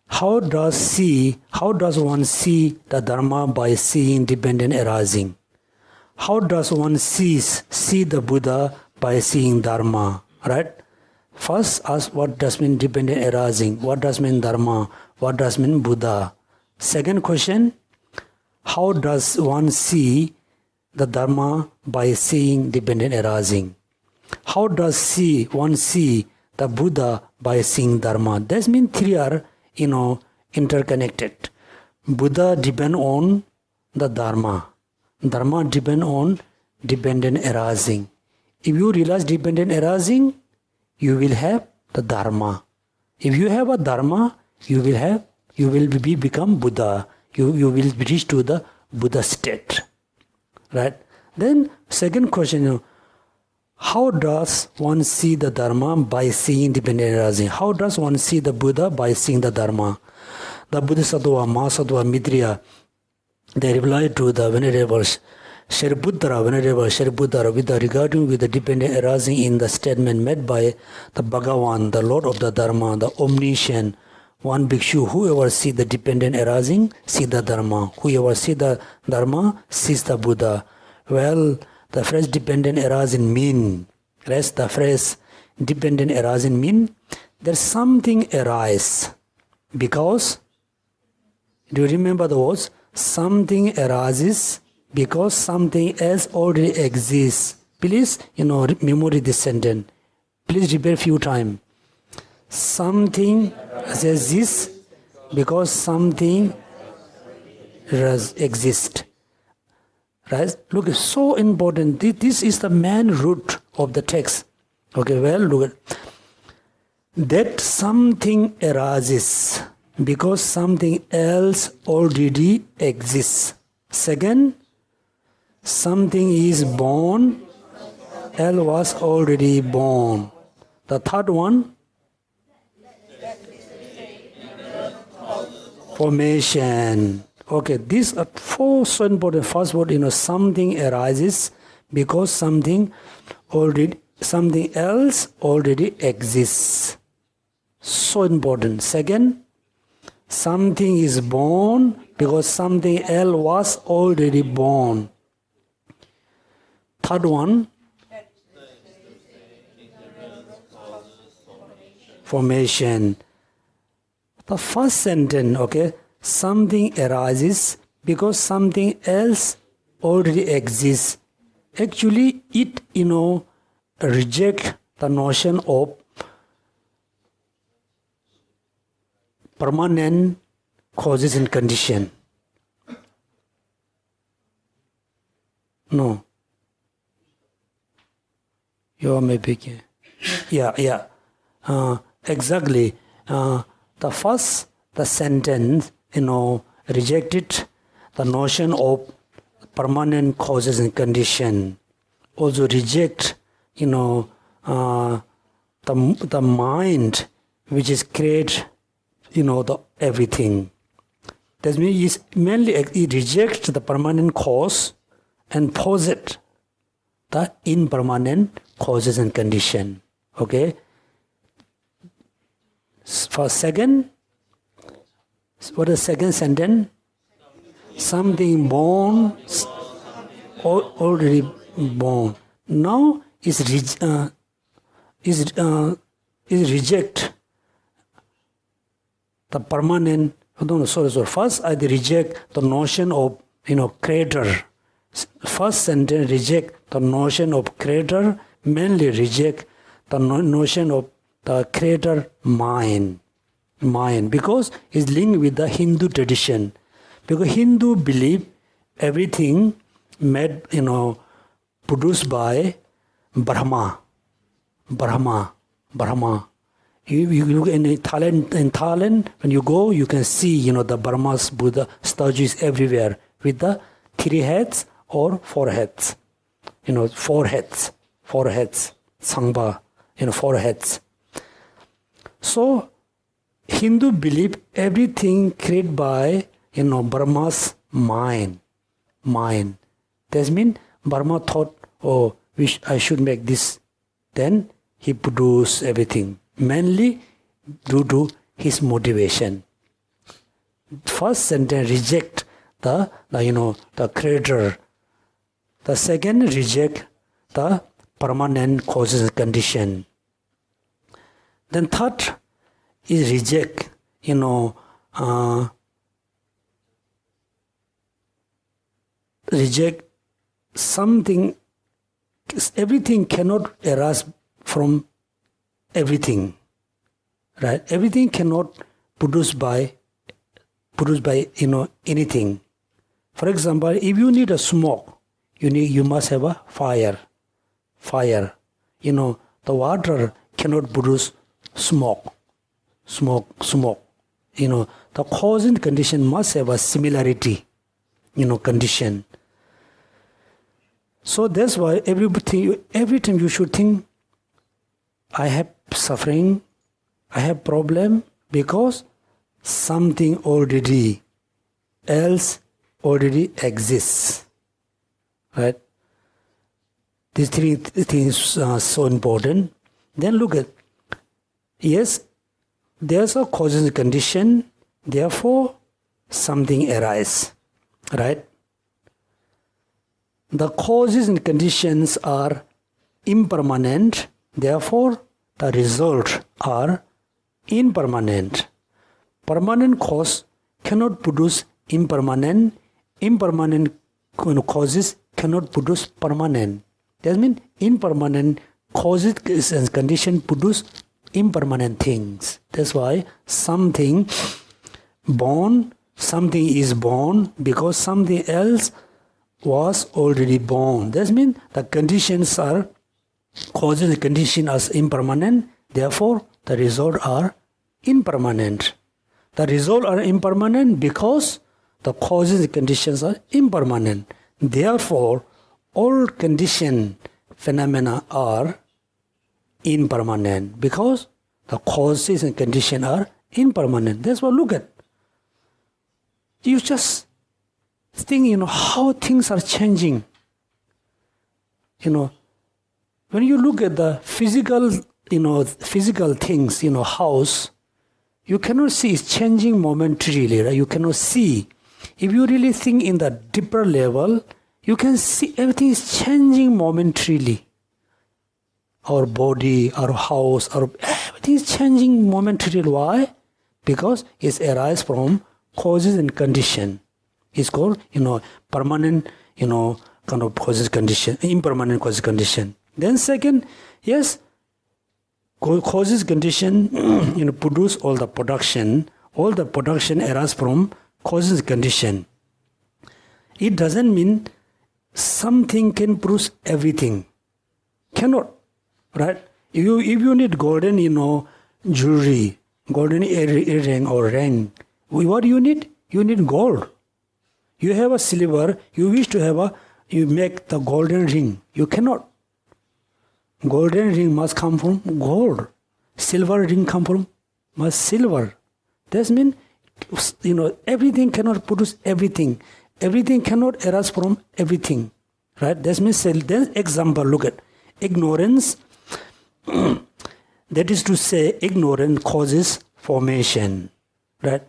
How does one see the Dharma? By seeing dependent arising. How does one see the Buddha? By seeing Dharma, right? First ask what does mean dependent arising, what does mean Dharma, what does mean Buddha. Second question, how does one see the Dharma? By seeing dependent arising. How does one see the Buddha? By seeing Dharma. That means three are, interconnected. Buddha depend on the Dharma. Dharma depend on dependent arising. If you realize dependent arising, you will have the Dharma. If you have a Dharma, you will become Buddha. You will reach to the Buddha state. Right? Then second question, how does one see the Dharma by seeing dependent arising? How does one see the Buddha by seeing the Dharma? The Bodhisattva, Mahasattva, Mitriya, they reply to the Venerable Shariputra, regarding with the dependent arising in the statement made by the Bhagavan, the Lord of the Dharma, the omniscient, one bhikshu, whoever see the dependent arising, see the Dharma. Whoever see the Dharma, sees the Buddha. Well, the phrase dependent arising mean, the phrase dependent arising mean, there's something arise. Because, do you remember the words? Something arises because something else already exists. Please, memory this sentence. Please repeat a few times. Something exists because something exists. Right? Look, it's so important. This is the main root of the text. Okay, well, look at that something arises because something else already exists. Second, something is born, else was already born. The third one, formation. Okay, these are four so important. First word, something arises because something else already exists. So important. Second, something is born because something else was already born. Third one, formation. The first sentence, okay, something arises because something else already exists. Actually, it, reject the notion of permanent causes and condition. No. You may begin. Yeah. Exactly. The sentence, rejected the notion of permanent causes and condition. Also reject, the mind which is create, the everything. That means it mainly it rejects the permanent cause and posit the impermanent causes and condition. Okay. For second, what is the second sentence? Something born, already born. Now is reject the permanent. First, I reject the notion of creator. First sentence reject the notion of creator. Mainly reject the notion of the creator mind, because it's linked with the Hindu tradition. Because Hindu believe everything made, produced by Brahma. You look in Thailand, when you go, you can see, the Brahma's Buddha statues everywhere with the 3 heads or 4 heads. 4 heads, Sangha, 4 heads. So, Hindu believe everything created by, Brahma's mind. That means Brahma thought, I should make this. Then he produced everything, mainly due to his motivation. First sentence reject the creator. The second reject the permanent causes and condition. Then third is reject, reject something. Everything cannot arise from everything, right? Everything cannot produce by anything. For example, if you need a smoke, you must have a fire. fire. The water cannot produce smoke. The cause and condition must have a similarity, condition. So that's why every time you should think, I have suffering, I have problem, because something else already exists. Right? These three things are so important. Then look at, yes, there's a cause and condition, therefore something arises. Right? The causes and conditions are impermanent, therefore the results are impermanent. Permanent cause cannot produce impermanent. Impermanent causes cannot produce permanent. That means impermanent causes and conditions produce impermanent things. That's why something is born because something else was already born. That means the conditions are, causes and conditions are impermanent, therefore the results are impermanent. The results are impermanent because the causes and conditions are impermanent. Therefore, all conditioned phenomena are impermanent because the causes and conditions are impermanent. That's what look at. You just think, how things are changing. When you look at the physical things, house, you cannot see it's changing momentarily, right? You cannot see. If you really think in the deeper level, you can see everything is changing momentarily. Our body, our house, everything is changing momentarily. Why? Because it arises from causes and condition. It's called, permanent, kind of causes condition, impermanent causes condition. Then second, yes, causes condition, produce all the production arises from causes condition. It doesn't mean something can produce everything. Cannot, right? If you need golden, jewelry, golden earring or ring, what do you need? You need gold. You have a silver, you wish to have you make the golden ring. You cannot. Golden ring must come from gold. Silver ring come from silver. That means, everything cannot produce everything. Everything cannot arise from everything. Right? That means, then example, look at ignorance. That is to say, ignorance causes formation. Right?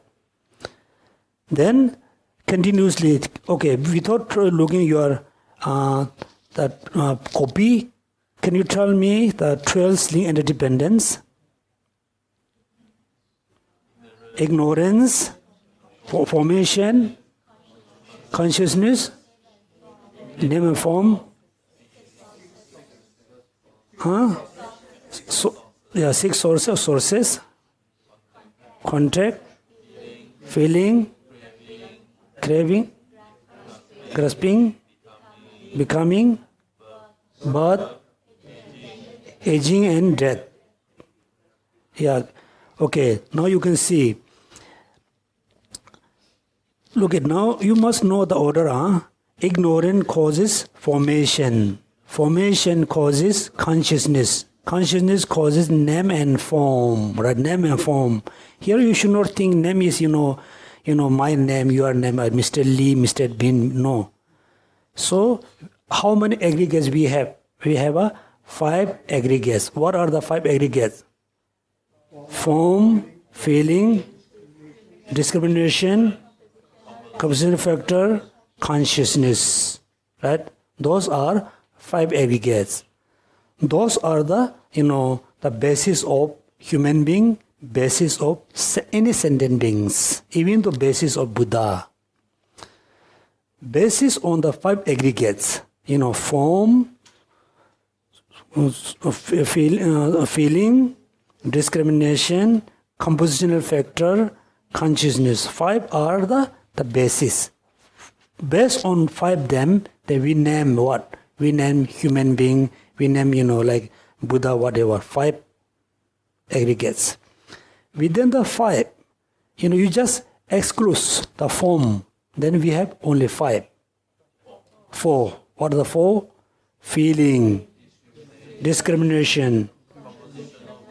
Then, continuously, okay, without looking your copy, can you tell me the 12 link and dependence? Ignorance, formation, consciousness, name and form. Six sources. Contact, feeling, craving, grasping, becoming, birth, aging and death. Yeah. Okay. Now you can see. Look at now. You must know the order. Ignorance causes formation. Formation causes consciousness. Consciousness causes name and form. Right? Name and form. Here you should not think name is my name, your name, Mr. Lee, Mr. Bin. No. So how many aggregates we have? We have 5 aggregates. What are the 5 aggregates? Form, feeling, discrimination, composition factor, consciousness. Right? Those are 5 aggregates. Those are the the basis of human being, basis of any sentient beings, even the basis of Buddha. Basis on the 5 aggregates, form, feeling, discrimination, compositional factor, consciousness. 5 are the basis. Based on 5 them, then we name what? We name human being, We name, like Buddha, whatever, 5 aggregates. Within the 5, you just exclude the form. Then we have only 5. 4. What are the 4? Feeling, discrimination,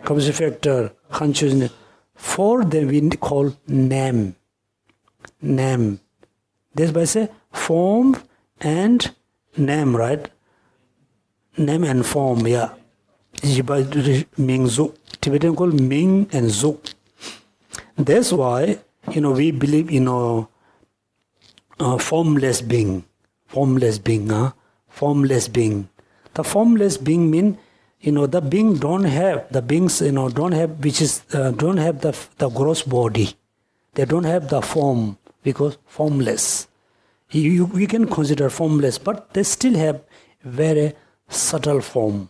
composite factor, consciousness. 4, then we call name. Name. This by say form and name, right? Name and form, yeah. Ming Zuk. Tibetan call Ming and Zuk. That's why, we believe, formless being. Formless being, formless being. The formless being mean, the being don't have, the beings, don't have, which is, don't have the gross body. They don't have the form, because formless. We can consider formless, but they still have very subtle form,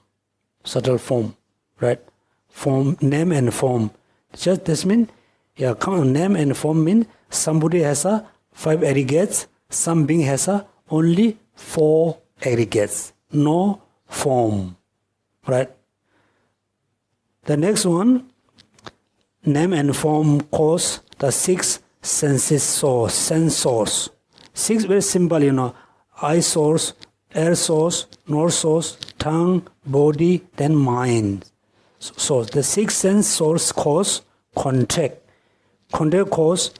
right? Form, name and form. Just this mean, name and form mean somebody has a 5 aggregates, some being has a only 4 aggregates, no form, right? The next one, name and form cause the 6 senses source, sense source. 6 very simple, eye source, air source, nose source, tongue, body, then mind. So the 6 sense source cause contact. Contact cause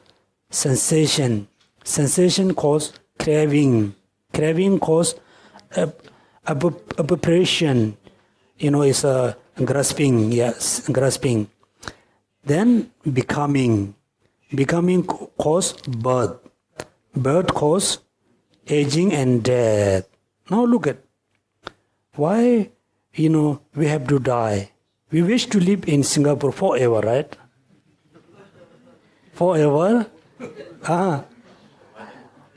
sensation. Sensation cause craving. Craving cause appropriation. Is a grasping. Yes, grasping. Then becoming. Becoming cause birth. Birth cause aging and death. Now look at why, we have to die. We wish to live in Singapore forever, right? Forever?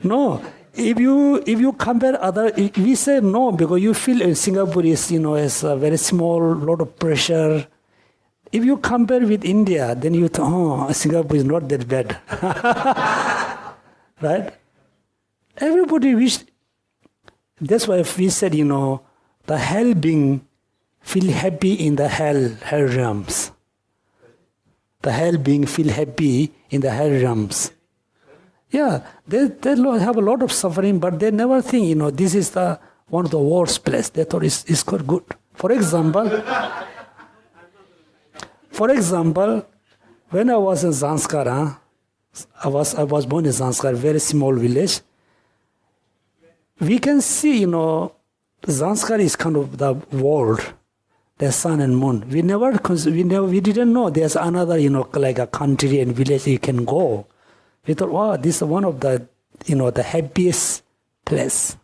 No. If you compare other, we say no because you feel in Singapore is, is a very small, lot of pressure. If you compare with India, then you think, Singapore is not that bad. Right? Everybody wish. That's why we said, the hell being feel happy in the hell realms. The hell being feel happy in the hell realms. Yeah, they have a lot of suffering, but they never think, this is the one of the worst place. They thought it's quite good. For example, when I was in Zanskar, I was born in Zanskar, very small village. We can see, Zanskar is kind of the world, the sun and moon. We didn't know there's another, like a country and village you can go. We thought, wow, this is one of the, the happiest place.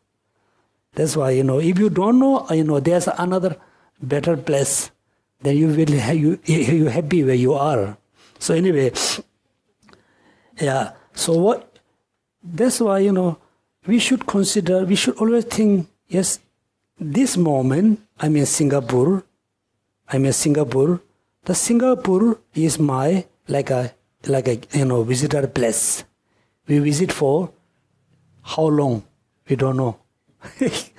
That's why, if you don't know, there's another better place, then you will you happy where you are. So anyway, yeah. So what? That's why, we should consider. We should always think. Yes, this moment I'm in Singapore. The Singapore is my like a visitor place. We visit for how long? We don't know.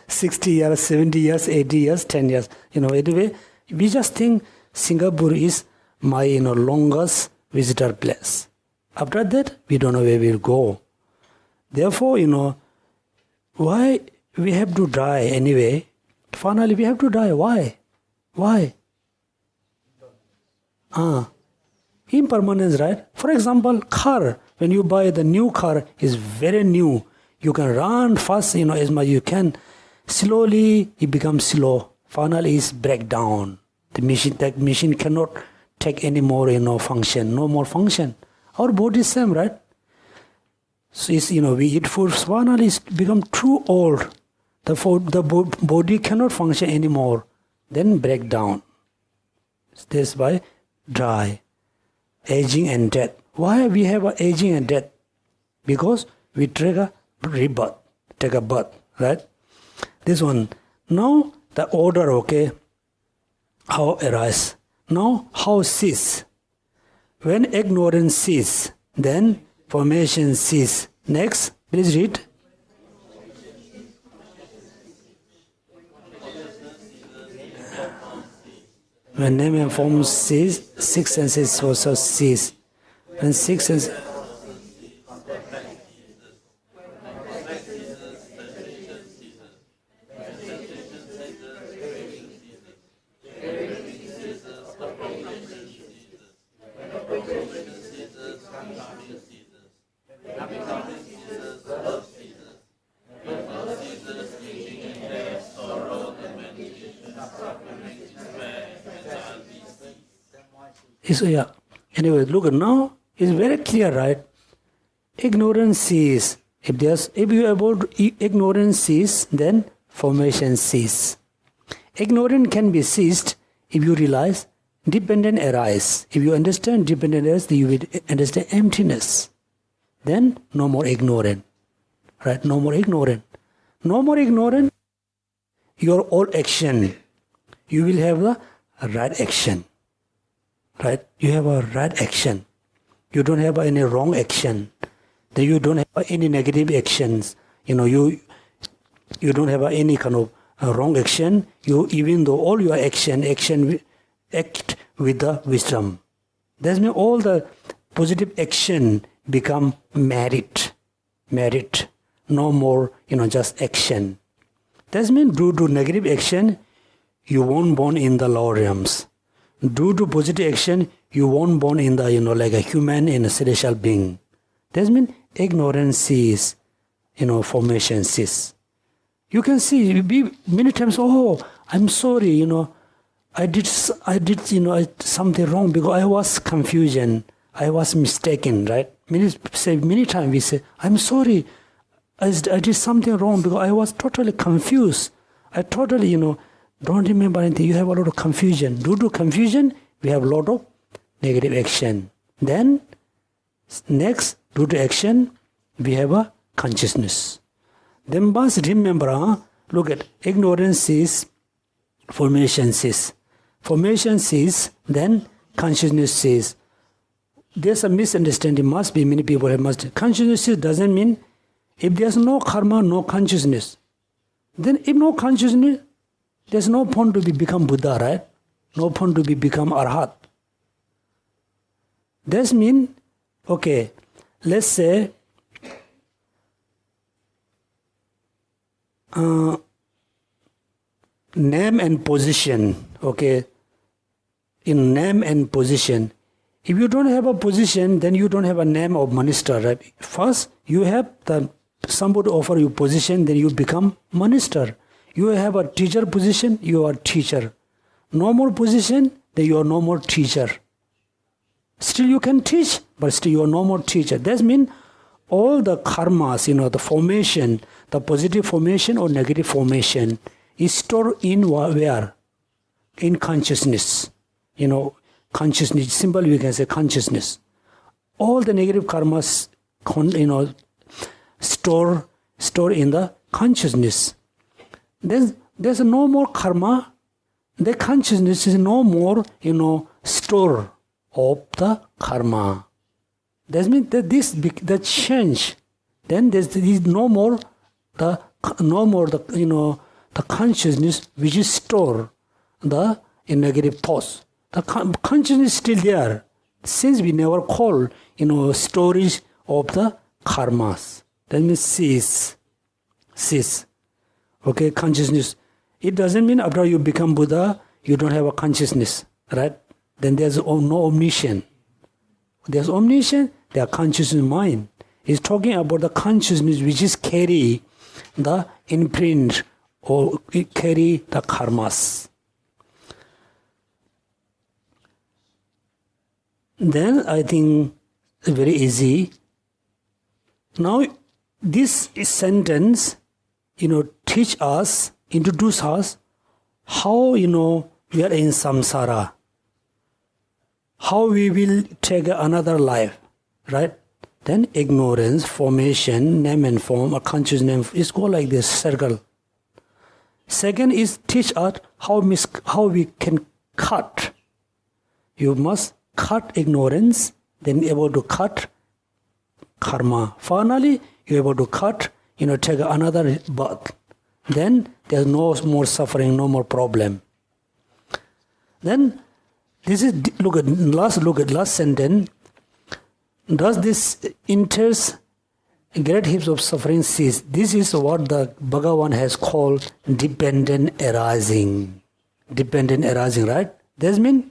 60 years, 70 years, 80 years, 10 years. Anyway, we just think Singapore is my longest visitor place. After that, we don't know where we'll go. Therefore, why we have to die anyway? Finally, we have to die. Why? Impermanence, right? For example, car. When you buy the new car, is very new. You can run fast, as much you can. Slowly, it becomes slow. Finally, it's break down. The machine cannot take any more, function. No more function. Our body is same, right? So it's, we eat food. Finally, it's become too old. The body cannot function anymore. Then break down. That's why die. Aging and death. Why we have aging and death? Because we take a rebirth, take a birth, right? This one. Now the order, okay, how arise. Now how cease. When ignorance cease, then formation cease. Next, please read. When name and form cease, six senses also cease. When six senses... So yeah. Anyway, look at now. It's very clear, right? Ignorance cease. If you avoid ignorance cease, then formation cease. Ignorance can be ceased if you realize dependent arise. If you understand dependent arise, then you will understand emptiness. Then no more ignorant. Right? No more ignorant. No more ignorant. Your all action. You will have the right action. Right? You have a right action. You don't have any wrong action. Then you don't have any negative actions. You don't have any kind of wrong action. Even though all your action act with the wisdom. That means all the positive action become merit. No more, just action. That means due to negative action, you won't born in the lower realms. Due to positive action, you won't born in the, like a human and a celestial being. That means ignorance cease, formation cease. You can see many times, oh, I'm sorry, I did something wrong because I was confusion. I was mistaken, right? Many times we say, I'm sorry, I did something wrong because I was totally confused. I totally, don't remember anything. You have a lot of confusion. Due to confusion, we have a lot of negative action. Then, next, due to action, we have a consciousness. Then must remember, look at ignorance cease, formation cease. Formation cease, then consciousness cease. There's a misunderstanding. Must be many people have must. Consciousness doesn't mean if there's no karma, no consciousness. Then if no consciousness, there's no point to become Buddha, right? No point to become Arhat. That means, okay, let's say name and position, okay? In name and position, if you don't have a position, then you don't have a name of minister, right? First, you have somebody offer you position, then you become minister. You have a teacher position, you are teacher. No more position, then you are no more teacher. Still you can teach, but still you are no more teacher. That means all the karmas, the formation, the positive formation or negative formation is stored in where? In consciousness. Consciousness, simple we can say consciousness. All the negative karmas, store in the consciousness. There's no more karma. The consciousness is no more, store of the karma. That means that the change. Then there's no more the consciousness which is store the negative thoughts. The consciousness is still there. Since we never call, storage of the karmas. That means cease. Okay, consciousness. It doesn't mean after you become Buddha, you don't have a consciousness, right? Then there's no omniscience. There's omniscience, there's consciousness mind. It's talking about the consciousness which is carry the imprint or carry the karmas. Then I think it's very easy. Now this sentence, teach us, introduce us how, we are in samsara. How we will take another life, right? Then ignorance, formation, name and form, or conscious name is go like this circle. Second is teach us how we can cut. You must cut ignorance, then able to cut karma. Finally, you're able to cut, take another birth. Then there's no more suffering, no more problem. Then This is, look at last sentence. Does this enters great heaps of suffering cease? This is what the Bhagavan has called dependent arising. Dependent arising, right? This means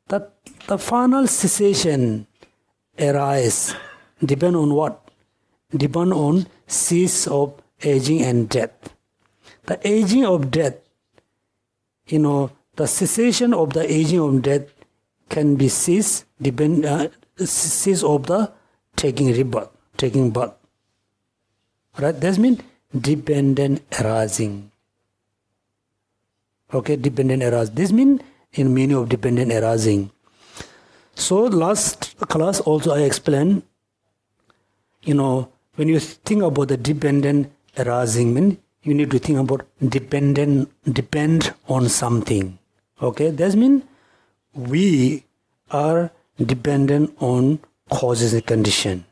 that the final cessation arise depend on what? Depend on cease of aging and death. The aging of death, the cessation of the aging of death can be cease of the taking birth. Right? That means dependent arising. Okay, dependent arising. This means in meaning of dependent arising. So last class also I explained, when you think about the dependent arising, mean you need to think about depend on something. Okay, that means we are dependent on causes and condition.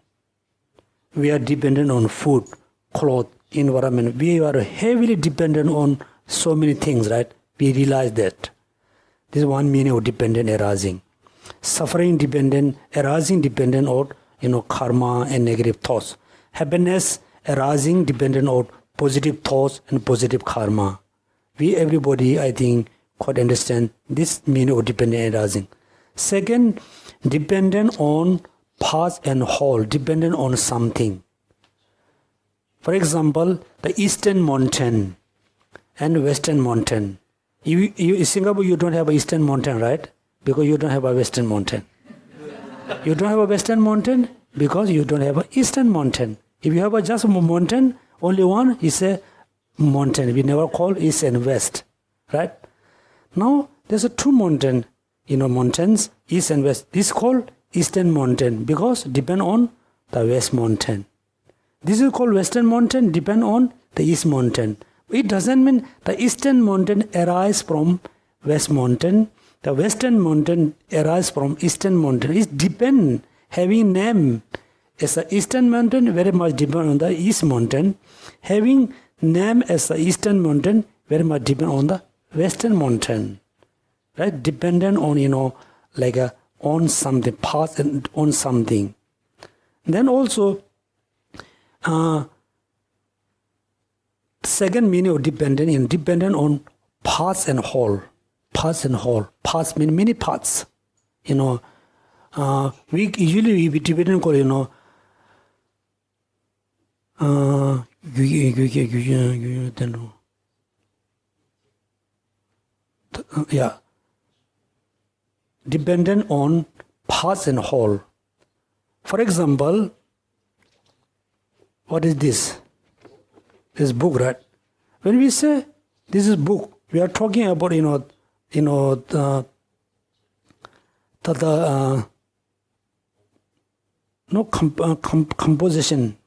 We are dependent on food, clothes, environment. We are heavily dependent on so many things, right? We realize that. This is one meaning of dependent arising. Suffering dependent, arising dependent on karma and negative thoughts. Happiness arising dependent on positive thoughts and positive karma. Everybody, I think, quite understand this meaning of dependent arising. Second, dependent on past and whole, dependent on something. For example, the Eastern Mountain and Western Mountain. In Singapore, you don't have an Eastern Mountain, right? Because you don't have a Western Mountain. You don't have a Western Mountain because you don't have an Eastern Mountain. If you have just a mountain, only one is a mountain. We never call East and West, right? Now, there's a two mountains, mountains, East and West. This is called Eastern Mountain because depend on the West Mountain. This is called Western Mountain, depend on the East Mountain. It doesn't mean the Eastern Mountain arises from West Mountain. The Western Mountain arises from Eastern Mountain. It depends, having name as the Eastern Mountain very much depend on the East Mountain. Having name as the Eastern Mountain very much depend on the Western Mountain. Right? Dependent on, on something, past and on something. Then also, second meaning of dependent on parts and whole. Parts and whole. Parts mean many parts. We Tibetan call, dependent on parts and whole. For example, what is this? This book, right? When we say this is book, we are talking about the composition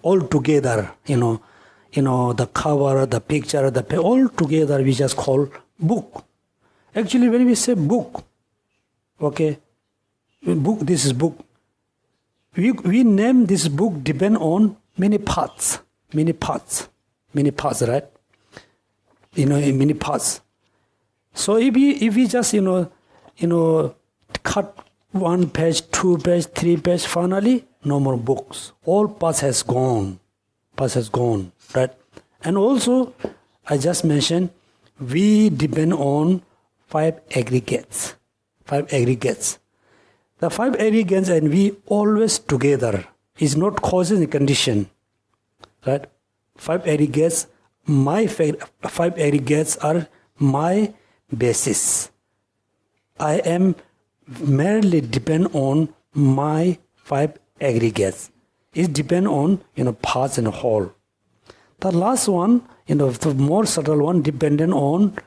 all together. The cover, the picture, all together we just call book. Actually, when we say book, okay, book. This is book. We name this book depend on many parts, right? Many parts. So if we just cut one page, 2 page, 3 page, finally no more books. All parts has gone, right? And also, I just mentioned we depend on 5 aggregates. The 5 aggregates and we always together. Is not causes and condition, right? 5 aggregates. My 5 aggregates are my basis. I am merely depend on my 5 aggregates. It depend on parts and whole. The last one, the more subtle one, dependent on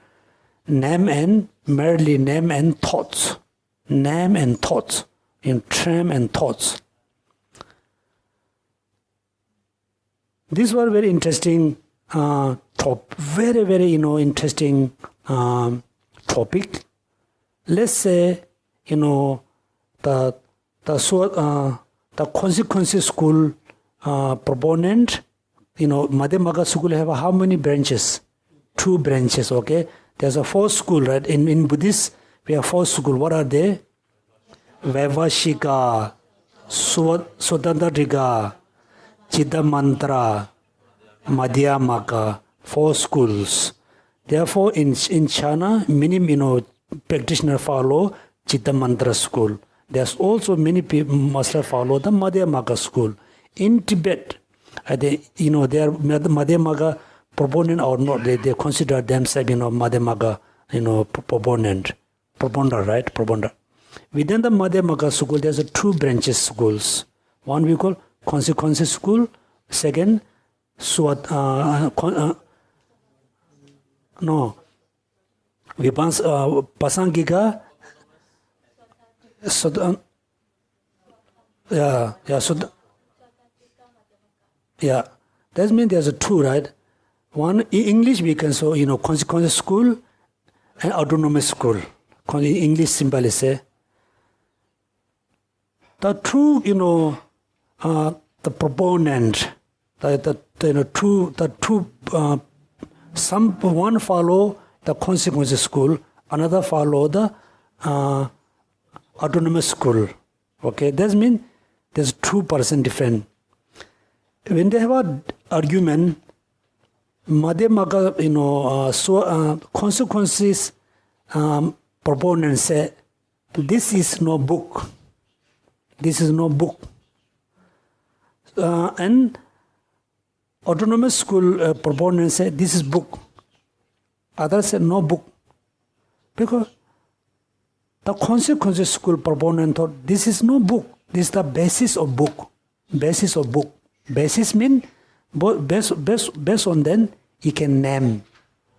merely name and thoughts. Name and thoughts, term and thoughts. These were very interesting very, very interesting topic. Let's say the consequences school proponent, Madhyamaka school have how many branches? 2 branches. Okay, there's a 4th school, right? In Buddhist We have 4 schools. What are they? Vaivashika, Sudantarika, Chittamantra, Madhyamaka, 4 schools. Therefore, in China, many practitioners follow Chittamantra school. There's also many people masters follow the Madhyamaka school. In Tibet, they are Madhyamaka proponent or not. They consider themselves Madhyamaka proponent, right? Proponent. Within the Madhyamaka school, there's 2 branches schools. One we call consequence school. Second, Pasangika. That means there's 2, right? One in English we can consequence school and autonomous school. In English simply say the true the proponent, one follow the consequence school, another follow the autonomous school. Okay, that means there's 2% different. When they have an argument, Madhyamaka, consequences proponents say, this is no book. This is no book. And autonomous school proponents say, this is book. Others say, no book. Because the consequences school proponent thought, this is no book. This is the basis of book. Basis of book. Basis means based on then you can name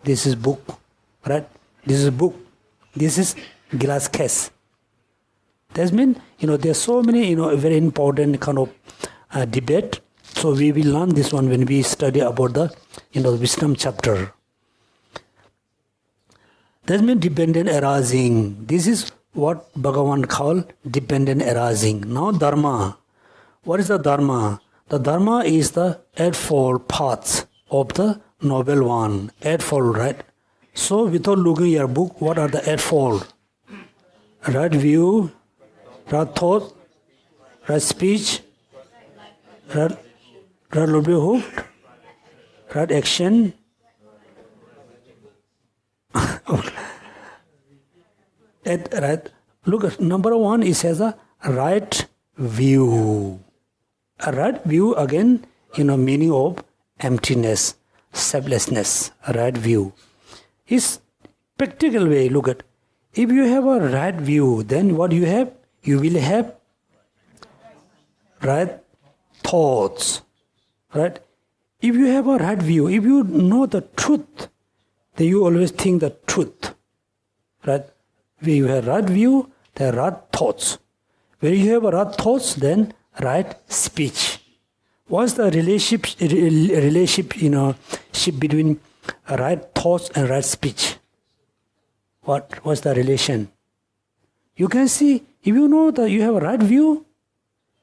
this is book, right? This is book. This is glass case. That means there's so many very important kind of debate. So we will learn this one when we study about the wisdom chapter. That means dependent arising. This is what Bhagavan called dependent arising. Now Dharma. What is the Dharma? The Dharma is the eightfold paths of the Noble One. Eightfold, right? So without looking at your book, what are the eightfold? Right view, right thought, right speech, right livelihood, right action. Right. Look at number 1. It says a right view. A right view again, meaning of emptiness, selflessness. A right view is practical way. Look at, if you have a right view, then what you have? You will have right thoughts. Right? If you have a right view, if you know the truth, then you always think the truth. Right? When you have right view, there are right thoughts. When you have right thoughts, then right speech. What's the relationship between right thoughts and right speech? What's the relation? You can see, if you know that you have a right view,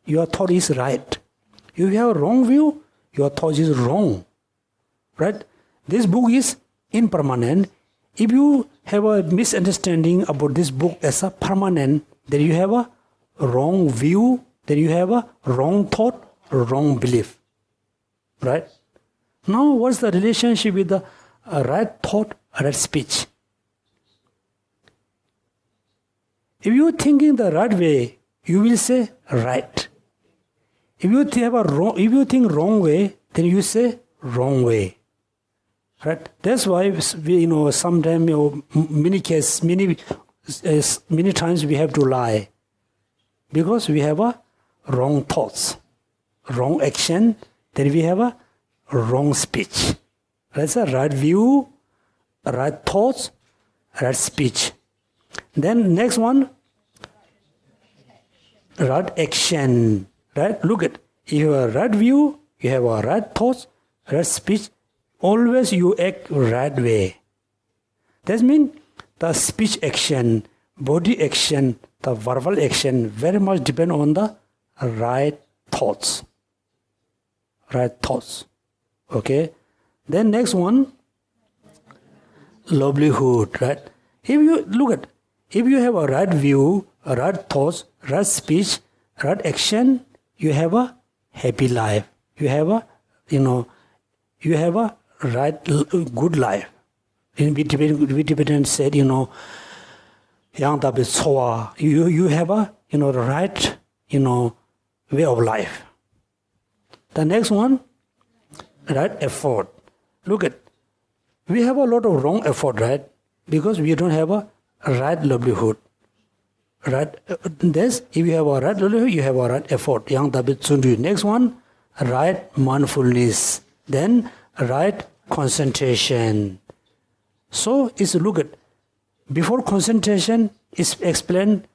your thought is right. If you have a wrong view, your thought is wrong. Right? This book is impermanent. If you have a misunderstanding about this book as a permanent, then you have a wrong view, then you have a wrong thought, wrong belief. Right? Now, what's the relationship with the right thought, right speech? If you're thinking the right way, you will say right. If you think wrong way, then you say wrong way. Right? That's why we, sometimes, many times we have to lie, because we have a wrong thoughts, wrong action. Then we have a wrong speech. That's a right view, right thoughts, right speech. Then next one, right action. Right? Look at, you have a right view, you have a right thoughts, right speech. Always you act right way. That means the speech action, body action, the verbal action very much depend on the right thoughts. Right thoughts. Okay. Then next one, livelihood. Right. If you look at, If you have a right view, a right thoughts, right speech, right action, you have a happy life. You have a, you have a right, good life. In Tibetan said, you have a, right, way of life. The next one, right effort. Look at, we have a lot of wrong effort, right? Because we don't have a right livelihood. Right? This, if you have a right livelihood, you have a right effort. Next one, right mindfulness. Then right concentration. So it's look at, before concentration is explained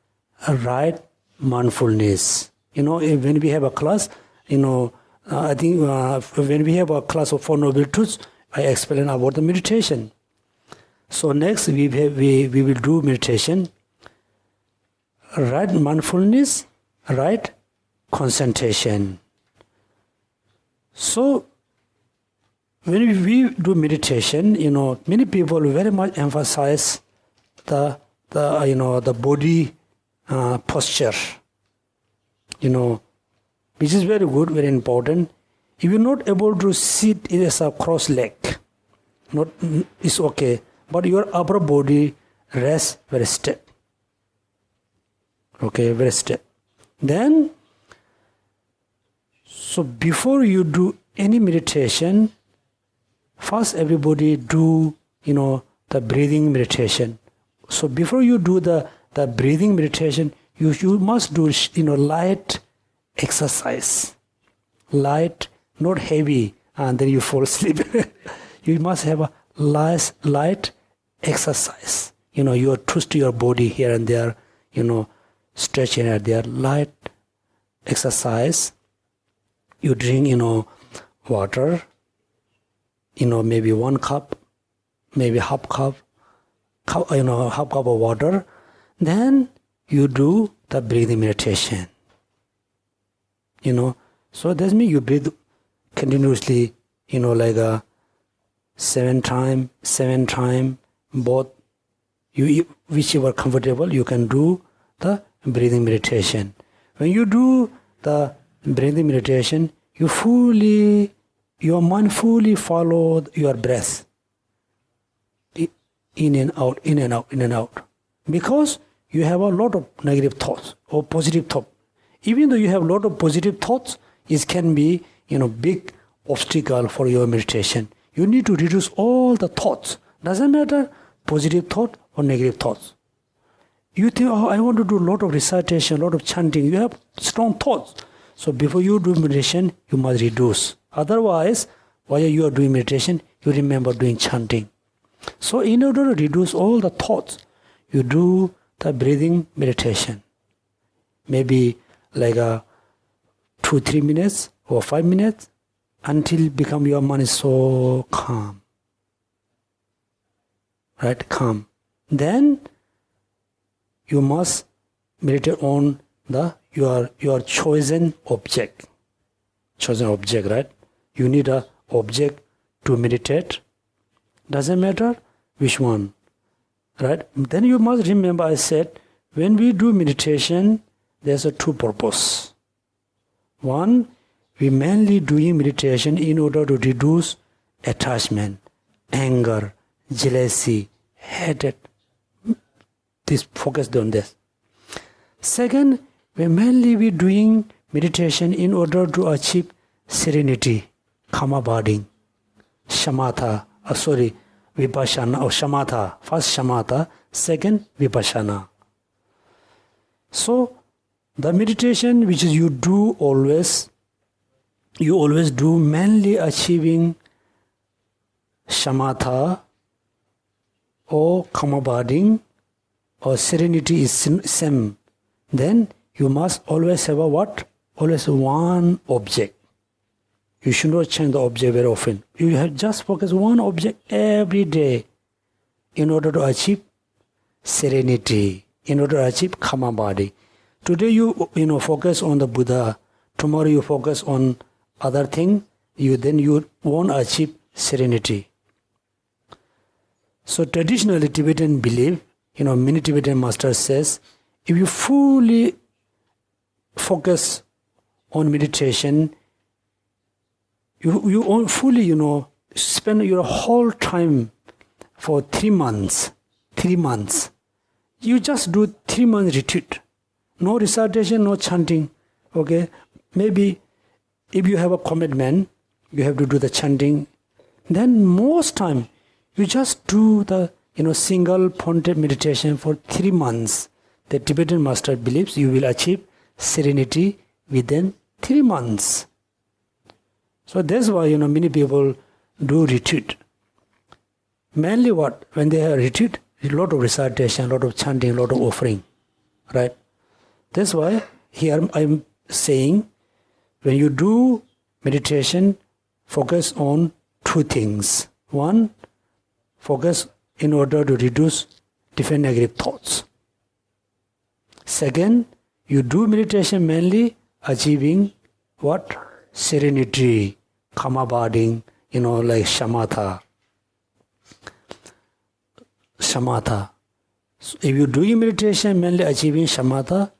right mindfulness. When we have a class, I think when we have a class of Four Noble Truths, I explain about the meditation. So next we will do meditation, right mindfulness, right concentration. So when we do meditation, many people very much emphasize the body posture, which is very good, very important. If you're not able to sit as a cross leg, it's okay, but your upper body rests very straight. Okay, very straight. Then, so before you do any meditation, first everybody do, the breathing meditation. So before you do the breathing meditation, you must do, light exercise. Light, not heavy, and then you fall asleep. You must have a light exercise. You twist your body here and there, stretch here and there, light exercise. You drink, water, maybe 1 cup, maybe half cup of water. Then you do the breathing meditation. So that means you breathe continuously, like a 7 times, both. You whichever comfortable, you can do the breathing meditation. When you do the breathing meditation, your mind fully follow your breath. In and out, in and out, in and out. Because you have a lot of negative thoughts or positive thoughts. Even though you have a lot of positive thoughts, it can be, big obstacle for your meditation. You need to reduce all the thoughts. Doesn't matter positive thought or negative thoughts. You think, I want to do a lot of recitation, a lot of chanting. You have strong thoughts. So before you do meditation, you must reduce. Otherwise, while you are doing meditation, you remember doing chanting. So in order to reduce all the thoughts, you do the breathing meditation. Maybe like 2-3 minutes or 5 minutes until become your mind is so calm. Right? Calm. Then you must meditate on your chosen object. Chosen object, right? You need an object to meditate. Doesn't matter which one. Right? Then you must remember, I said, when we do meditation, there's a 2 purpose. One, we mainly doing meditation in order to reduce attachment, anger, jealousy, hatred. This focused on this. Second, we mainly doing meditation in order to achieve serenity, karma barding, shamatha, vipassana or shamatha. First shamatha, second vipassana. So the meditation which is you always do mainly achieving shamatha or karma barding or serenity is same. Then you must always have a what? Always one object. You should not change the object very often. You have just focus one object every day in order to achieve serenity, in order to achieve karma body. Today you focus on the Buddha. Tomorrow you focus on other thing. Then you won't achieve serenity. So traditionally Tibetan believe many Tibetan masters says, if you fully focus on meditation, you fully, spend your whole time for 3 months. 3 months. You just do 3 months retreat. No recitation, no chanting. Okay? Maybe if you have a commitment, you have to do the chanting. Then most time, you just do the single pointed meditation for 3 months. The Tibetan master believes you will achieve serenity within 3 months. So that's why many people do retreat. Mainly what? When they have retreat, a lot of recitation, a lot of chanting, a lot of offering. Right? That's why here I'm saying, when you do meditation, focus on 2 things. One, focus in order to reduce different negative thoughts. Second, you do meditation mainly achieving what? Serenity, karma-barding, like shamatha. Shamatha. So if you do meditation mainly achieving shamatha,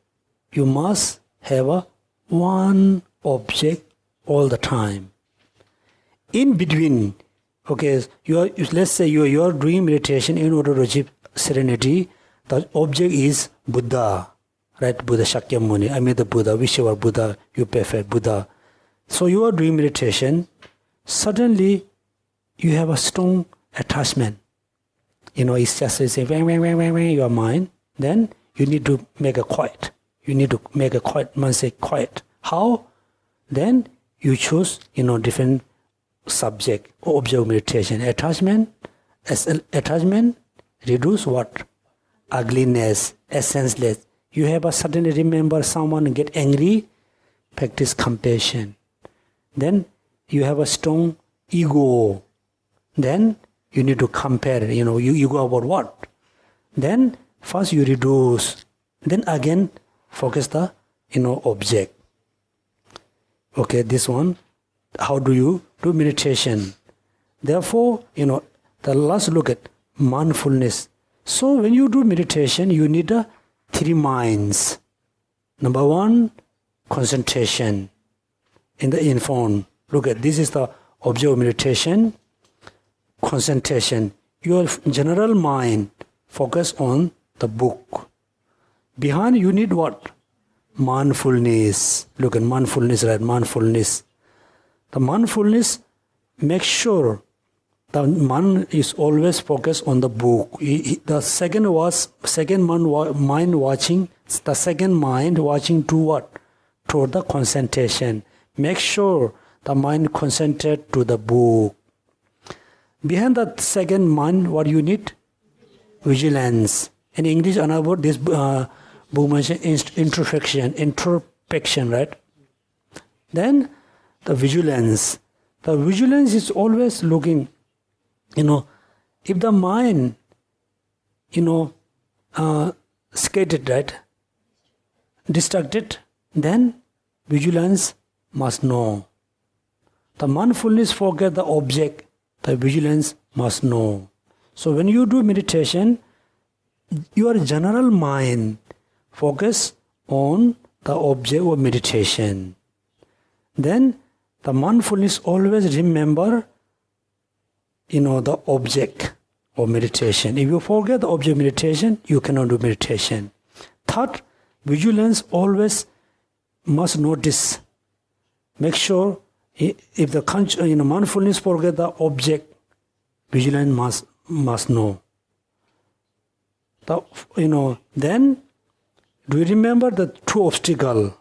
you must have one object all the time. In between, okay, let's say you are doing meditation in order to achieve serenity. The object is Buddha, right? Buddha Shakyamuni. I mean the Buddha, whichever Buddha you prefer, Buddha. So you are doing meditation. Suddenly, you have a strong attachment. It's just saying, your mind. Then you need to make a quiet. You need to make a quiet. Man say quiet. How? Then you choose, different subject or object of meditation. Attachment. Attachment reduce what? Ugliness, essenceless. You have a suddenly remember someone get angry, practice compassion. Then you have a strong ego. Then you need to compare, you go about what? Then first you reduce. Then again focus the, object. Okay, this one. How do you do meditation? Therefore, the last look at mindfulness. So when you do meditation, you need 3 minds. Number 1, concentration in the inform. Look at this is the object of meditation. Concentration. Your general mind focus on the book. Behind you need what? Mindfulness. Look at mindfulness, right? Mindfulness. The mindfulness, make sure the mind is always focused on the book. The second mind watching. The second mind watching to what? Toward the concentration. Make sure the mind concentrate to the book. Behind the second mind, what you need? Vigilance. In English, another word, this book mentions introspection, right? Then the vigilance. The vigilance is always looking, if the mind, scattered, right? Distracted, then vigilance must know. The mindfulness forget the object, the vigilance must know. So when you do meditation, your general mind focus on the object of meditation. Then the mindfulness always remember, the object of meditation. If you forget the object of meditation, you cannot do meditation. Third, vigilance always must notice. Make sure if the mindfulness forget the object, vigilance must know. Then do you remember the 2 obstacles?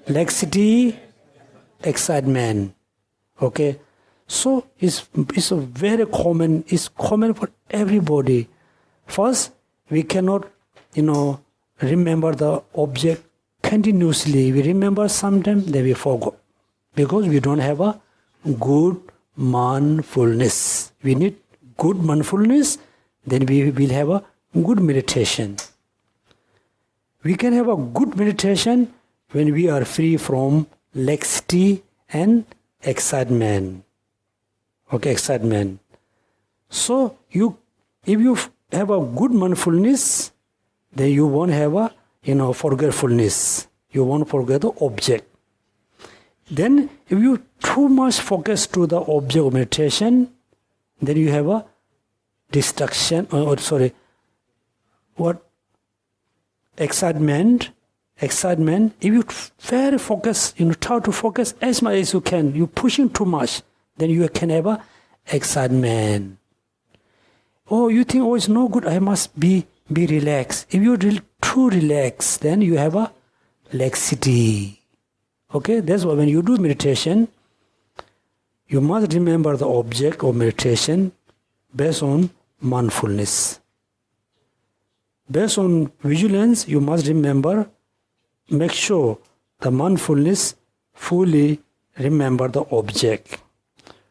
Laxity, excitement. Okay, so it's a very common. It's common for everybody. First, we cannot, remember the object continuously. We remember sometimes, then we forgot because we don't have a good mindfulness. We need good mindfulness. Then we will have a good meditation. We can have a good meditation when we are free from laxity and excitement. Okay, excitement. So if you have a good mindfulness, then you won't have a forgetfulness. You won't forget the object. Then if you too much focus to the object of meditation, then you have a distraction, excitement. If you very focus, try to focus as much as you can, you pushing too much, then you can have a excitement. Oh, you think, it's no good, I must be relaxed. If you too relaxed, then you have a laxity. Okay, that's why when you do meditation, you must remember the object of meditation based on mindfulness. Based on vigilance, you must make sure the mindfulness fully remember the object.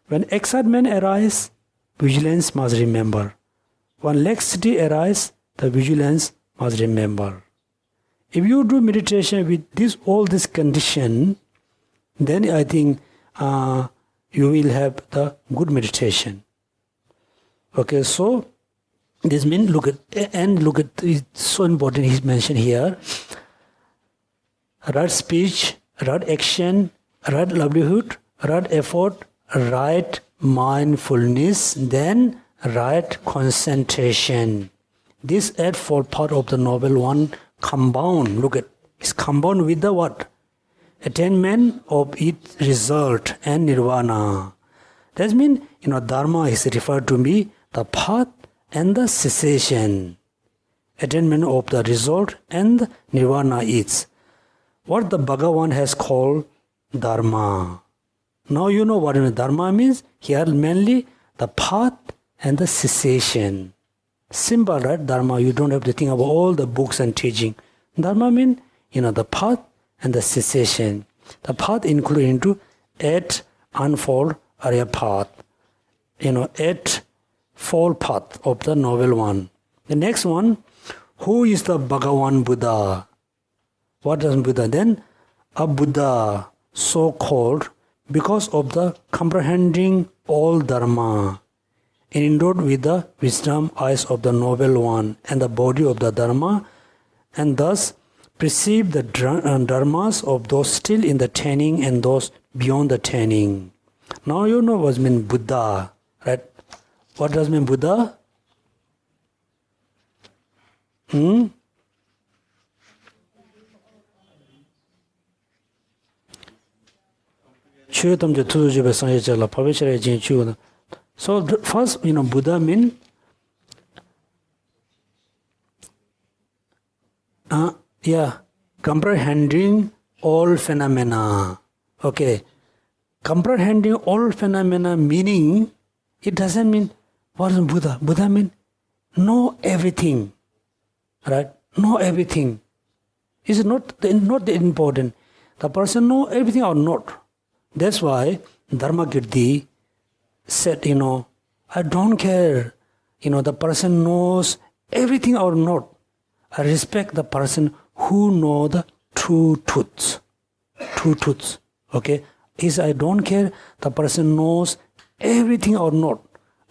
When excitement arises, vigilance must remember. When laxity arises, the vigilance must remember. If you do meditation with all this condition, then I think you will have the good meditation. Okay, so this means look at, it's so important, he's mentioned here. Right speech, right action, right livelihood, right effort, right mindfulness, then right concentration. This eightfold part of the Noble One compound. Look at, it's compound with the what? Attainment of its result and nirvana. That means, Dharma is referred to be the path and the cessation. Attainment of the result and nirvana is what the Bhagavan has called Dharma. Now you know what Dharma means. Here mainly the path and the cessation. Simple, right? Dharma, you don't have to think about all the books and teaching. Dharma means, the path and the cessation. The path includes into 8 unfold Arya path. 8 fold path of the Noble One. The next one, who is the Bhagavan Buddha? What does Buddha? Then a Buddha, so called because of the comprehending all Dharma, and endowed with the wisdom eyes of the Noble One and the body of the Dharma, and thus perceive the dharmas of those still in the training and those beyond the training. Now you know what means Buddha, right? What does mean Buddha? So first, Buddha means comprehending all phenomena. Okay, comprehending all phenomena meaning, it doesn't mean what is Buddha. Buddha means know everything, right? Know everything. It's not the important. The person know everything or not. That's why Dharmakirti said, I don't care, the person knows everything or not. I respect the person who know the true truths. True truths. Okay? I don't care the person knows everything or not.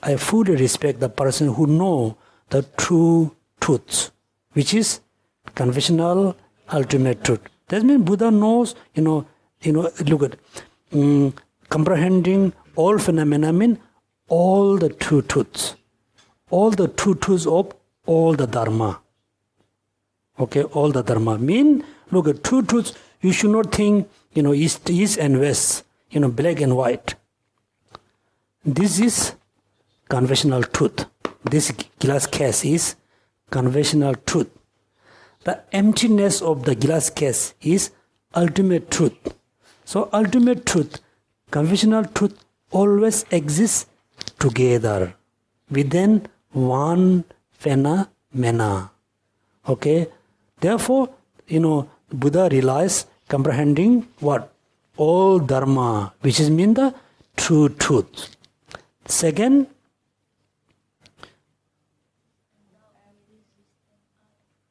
I fully respect the person who know the true truths, which is confessional ultimate truth. That means Buddha knows, look at, comprehending all phenomena mean all the true truths. All the true truths of all the Dharma. Okay, all the Dharma. Mean, look at true truths, you should not think, east and west, black and white. This is conventional truth. This glass case is conventional truth. The emptiness of the glass case is ultimate truth. So ultimate truth, conventional truth always exists together within one phenomena. Okay? Therefore, Buddha realized comprehending what? All Dharma, which is mean the true truth. Second,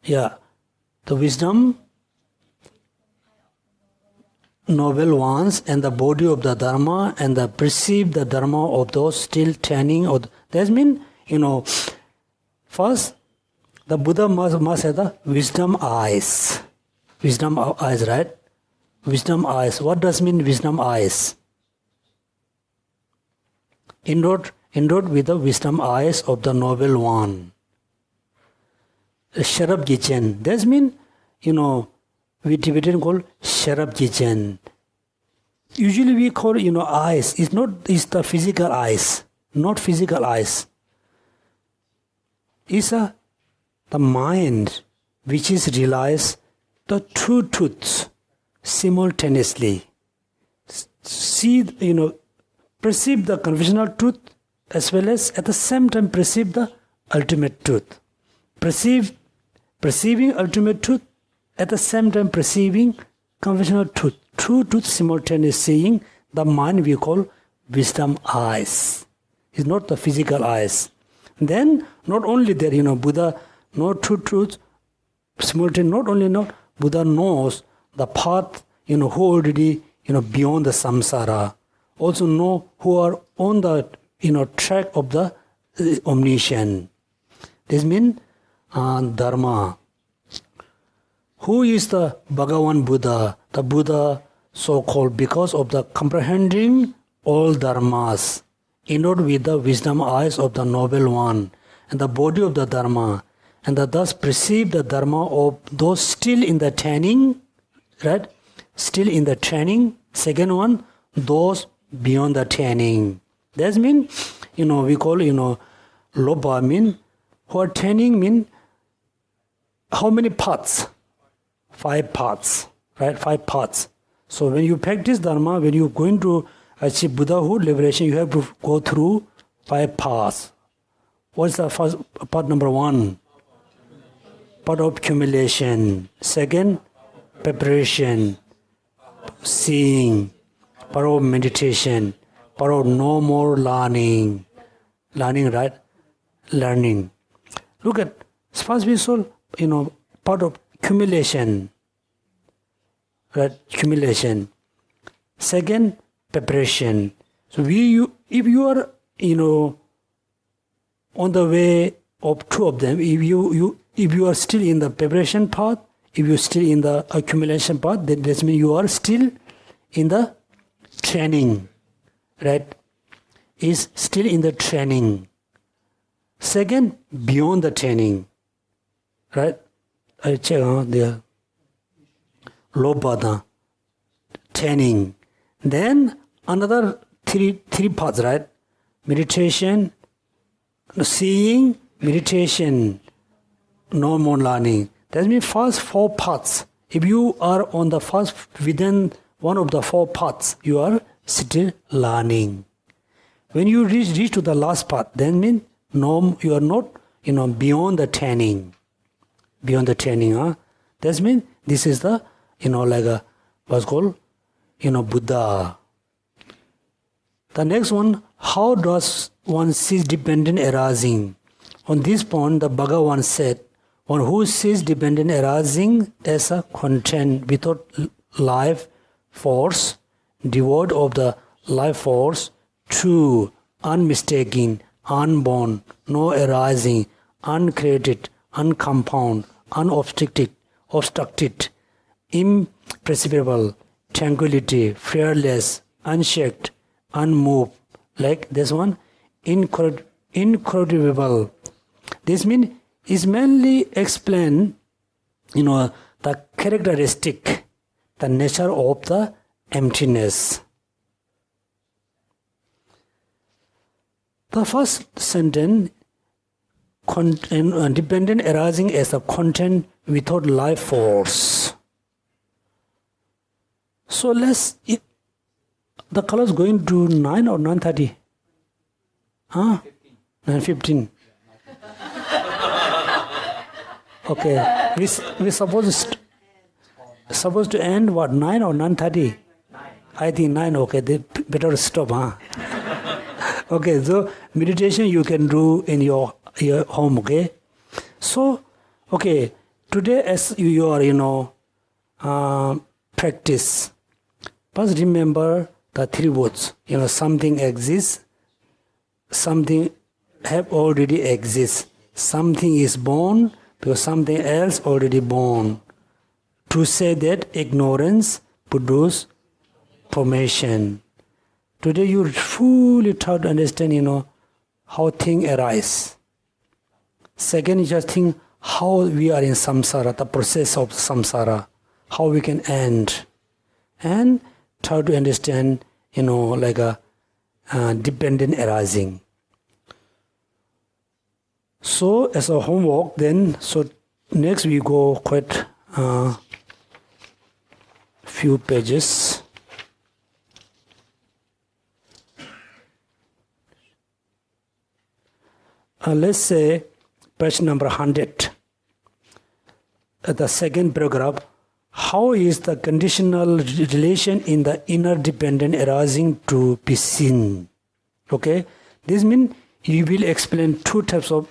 the wisdom, noble ones, and the body of the Dharma, and the perceive the Dharma of those still training. That means, First, the Buddha must have the wisdom eyes. Wisdom eyes, right? Wisdom eyes. What does mean wisdom eyes? Endowed with the wisdom eyes of the Noble One. Sharab Gichen. That means, we Tibetan call Sharab Gichen. Usually we call, eyes. It's the physical eyes. Not physical eyes. It's the mind which is realize the two truths simultaneously. See, perceive the conventional truth as well as at the same time perceive the ultimate truth. Perceiving ultimate truth at the same time perceiving conventional truth. Two truths simultaneously seeing, the mind we call wisdom eyes. It's not the physical eyes. Then, not only there, Buddha knows two truths simultaneously. Not only Buddha knows the path, who already, beyond the samsara. Also know who are on the, track of the omniscience. This means Dharma. Who is the Bhagavan Buddha? The Buddha, so-called because of the comprehending all dharmas, endowed with the wisdom eyes of the Noble One, and the body of the Dharma, and thus perceive the Dharma of those still in the training, right? Still in the training. Second one, those beyond the training. That means, we call, Lopa mean, who are training mean, how many paths? 5 paths, right? 5 paths. So when you practice Dharma, when you're going to achieve Buddhahood, liberation, you have to go through 5 paths. What's the first part? Number 1, part of accumulation. Second, preparation, seeing, part of meditation, part of no more learning. Learning, right? Learning. Look at, first we saw, part of accumulation, right? Accumulation. Second, preparation. So if you are, on the way of 2 of them, if you are still in the preparation path, if you're still in the accumulation path, then that means you are still in the training, right? Is still in the training. Second, beyond the training, right? I check there. Lopada, training. Then another three paths, right? Meditation, seeing, meditation, no more learning. That means first 4 paths. If you are on the first, within one of the 4 paths, you are still learning. When you reach to the last path, then means no, you are not, beyond the training. Beyond the training, that means this is the, like a, what's called, Buddha. The next one, how does one cease dependent arising? On this point, the Bhagavan said, one who sees dependent arising as a content without life force, devoid of the life force, true, unmistaken, unborn, no arising, uncreated, uncompound, unobstructed, imperceptible, tranquility, fearless, unshaked, unmoved, like this one, incorruptible. This means is mainly explain, the characteristic, the nature of the emptiness. The first sentence, dependent arising as a content without life force. So the color is going to 9 or 9:30? 9:15. Okay, we supposed to end what, 9 or 9:30? I think 9. Okay, they better stop, Okay, so meditation you can do in your home, okay? So, okay, today as you are, practice, first remember the 3 words. Something exists, something have already exists, something is born because something else already born. To say that ignorance produces formation. Today you fully try to understand, how things arise. Second, you just think how we are in samsara, the process of samsara, how we can end. And try to understand, like a dependent arising. So as a homework then, so next we go quite few pages. Let's say page number 100. The second paragraph, how is the conditional relation in the inner dependent arising to be seen? Okay, this means you will explain two types of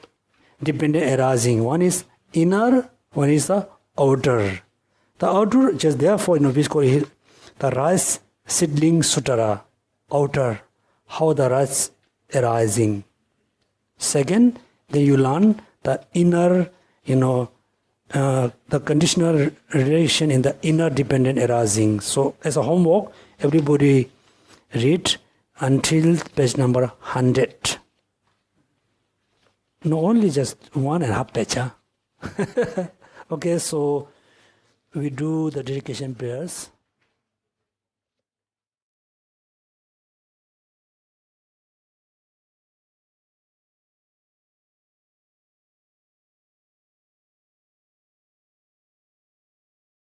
dependent arising. One is inner, one is the outer. The outer, just therefore, we call it the Rice Seedling Sutra, outer, how the rice arising. Second, then you learn the inner, the conditional relation in the inner dependent arising. So as a homework, everybody read until page number 100. No, only just 1.5 page. Huh? Okay, so we do the dedication prayers.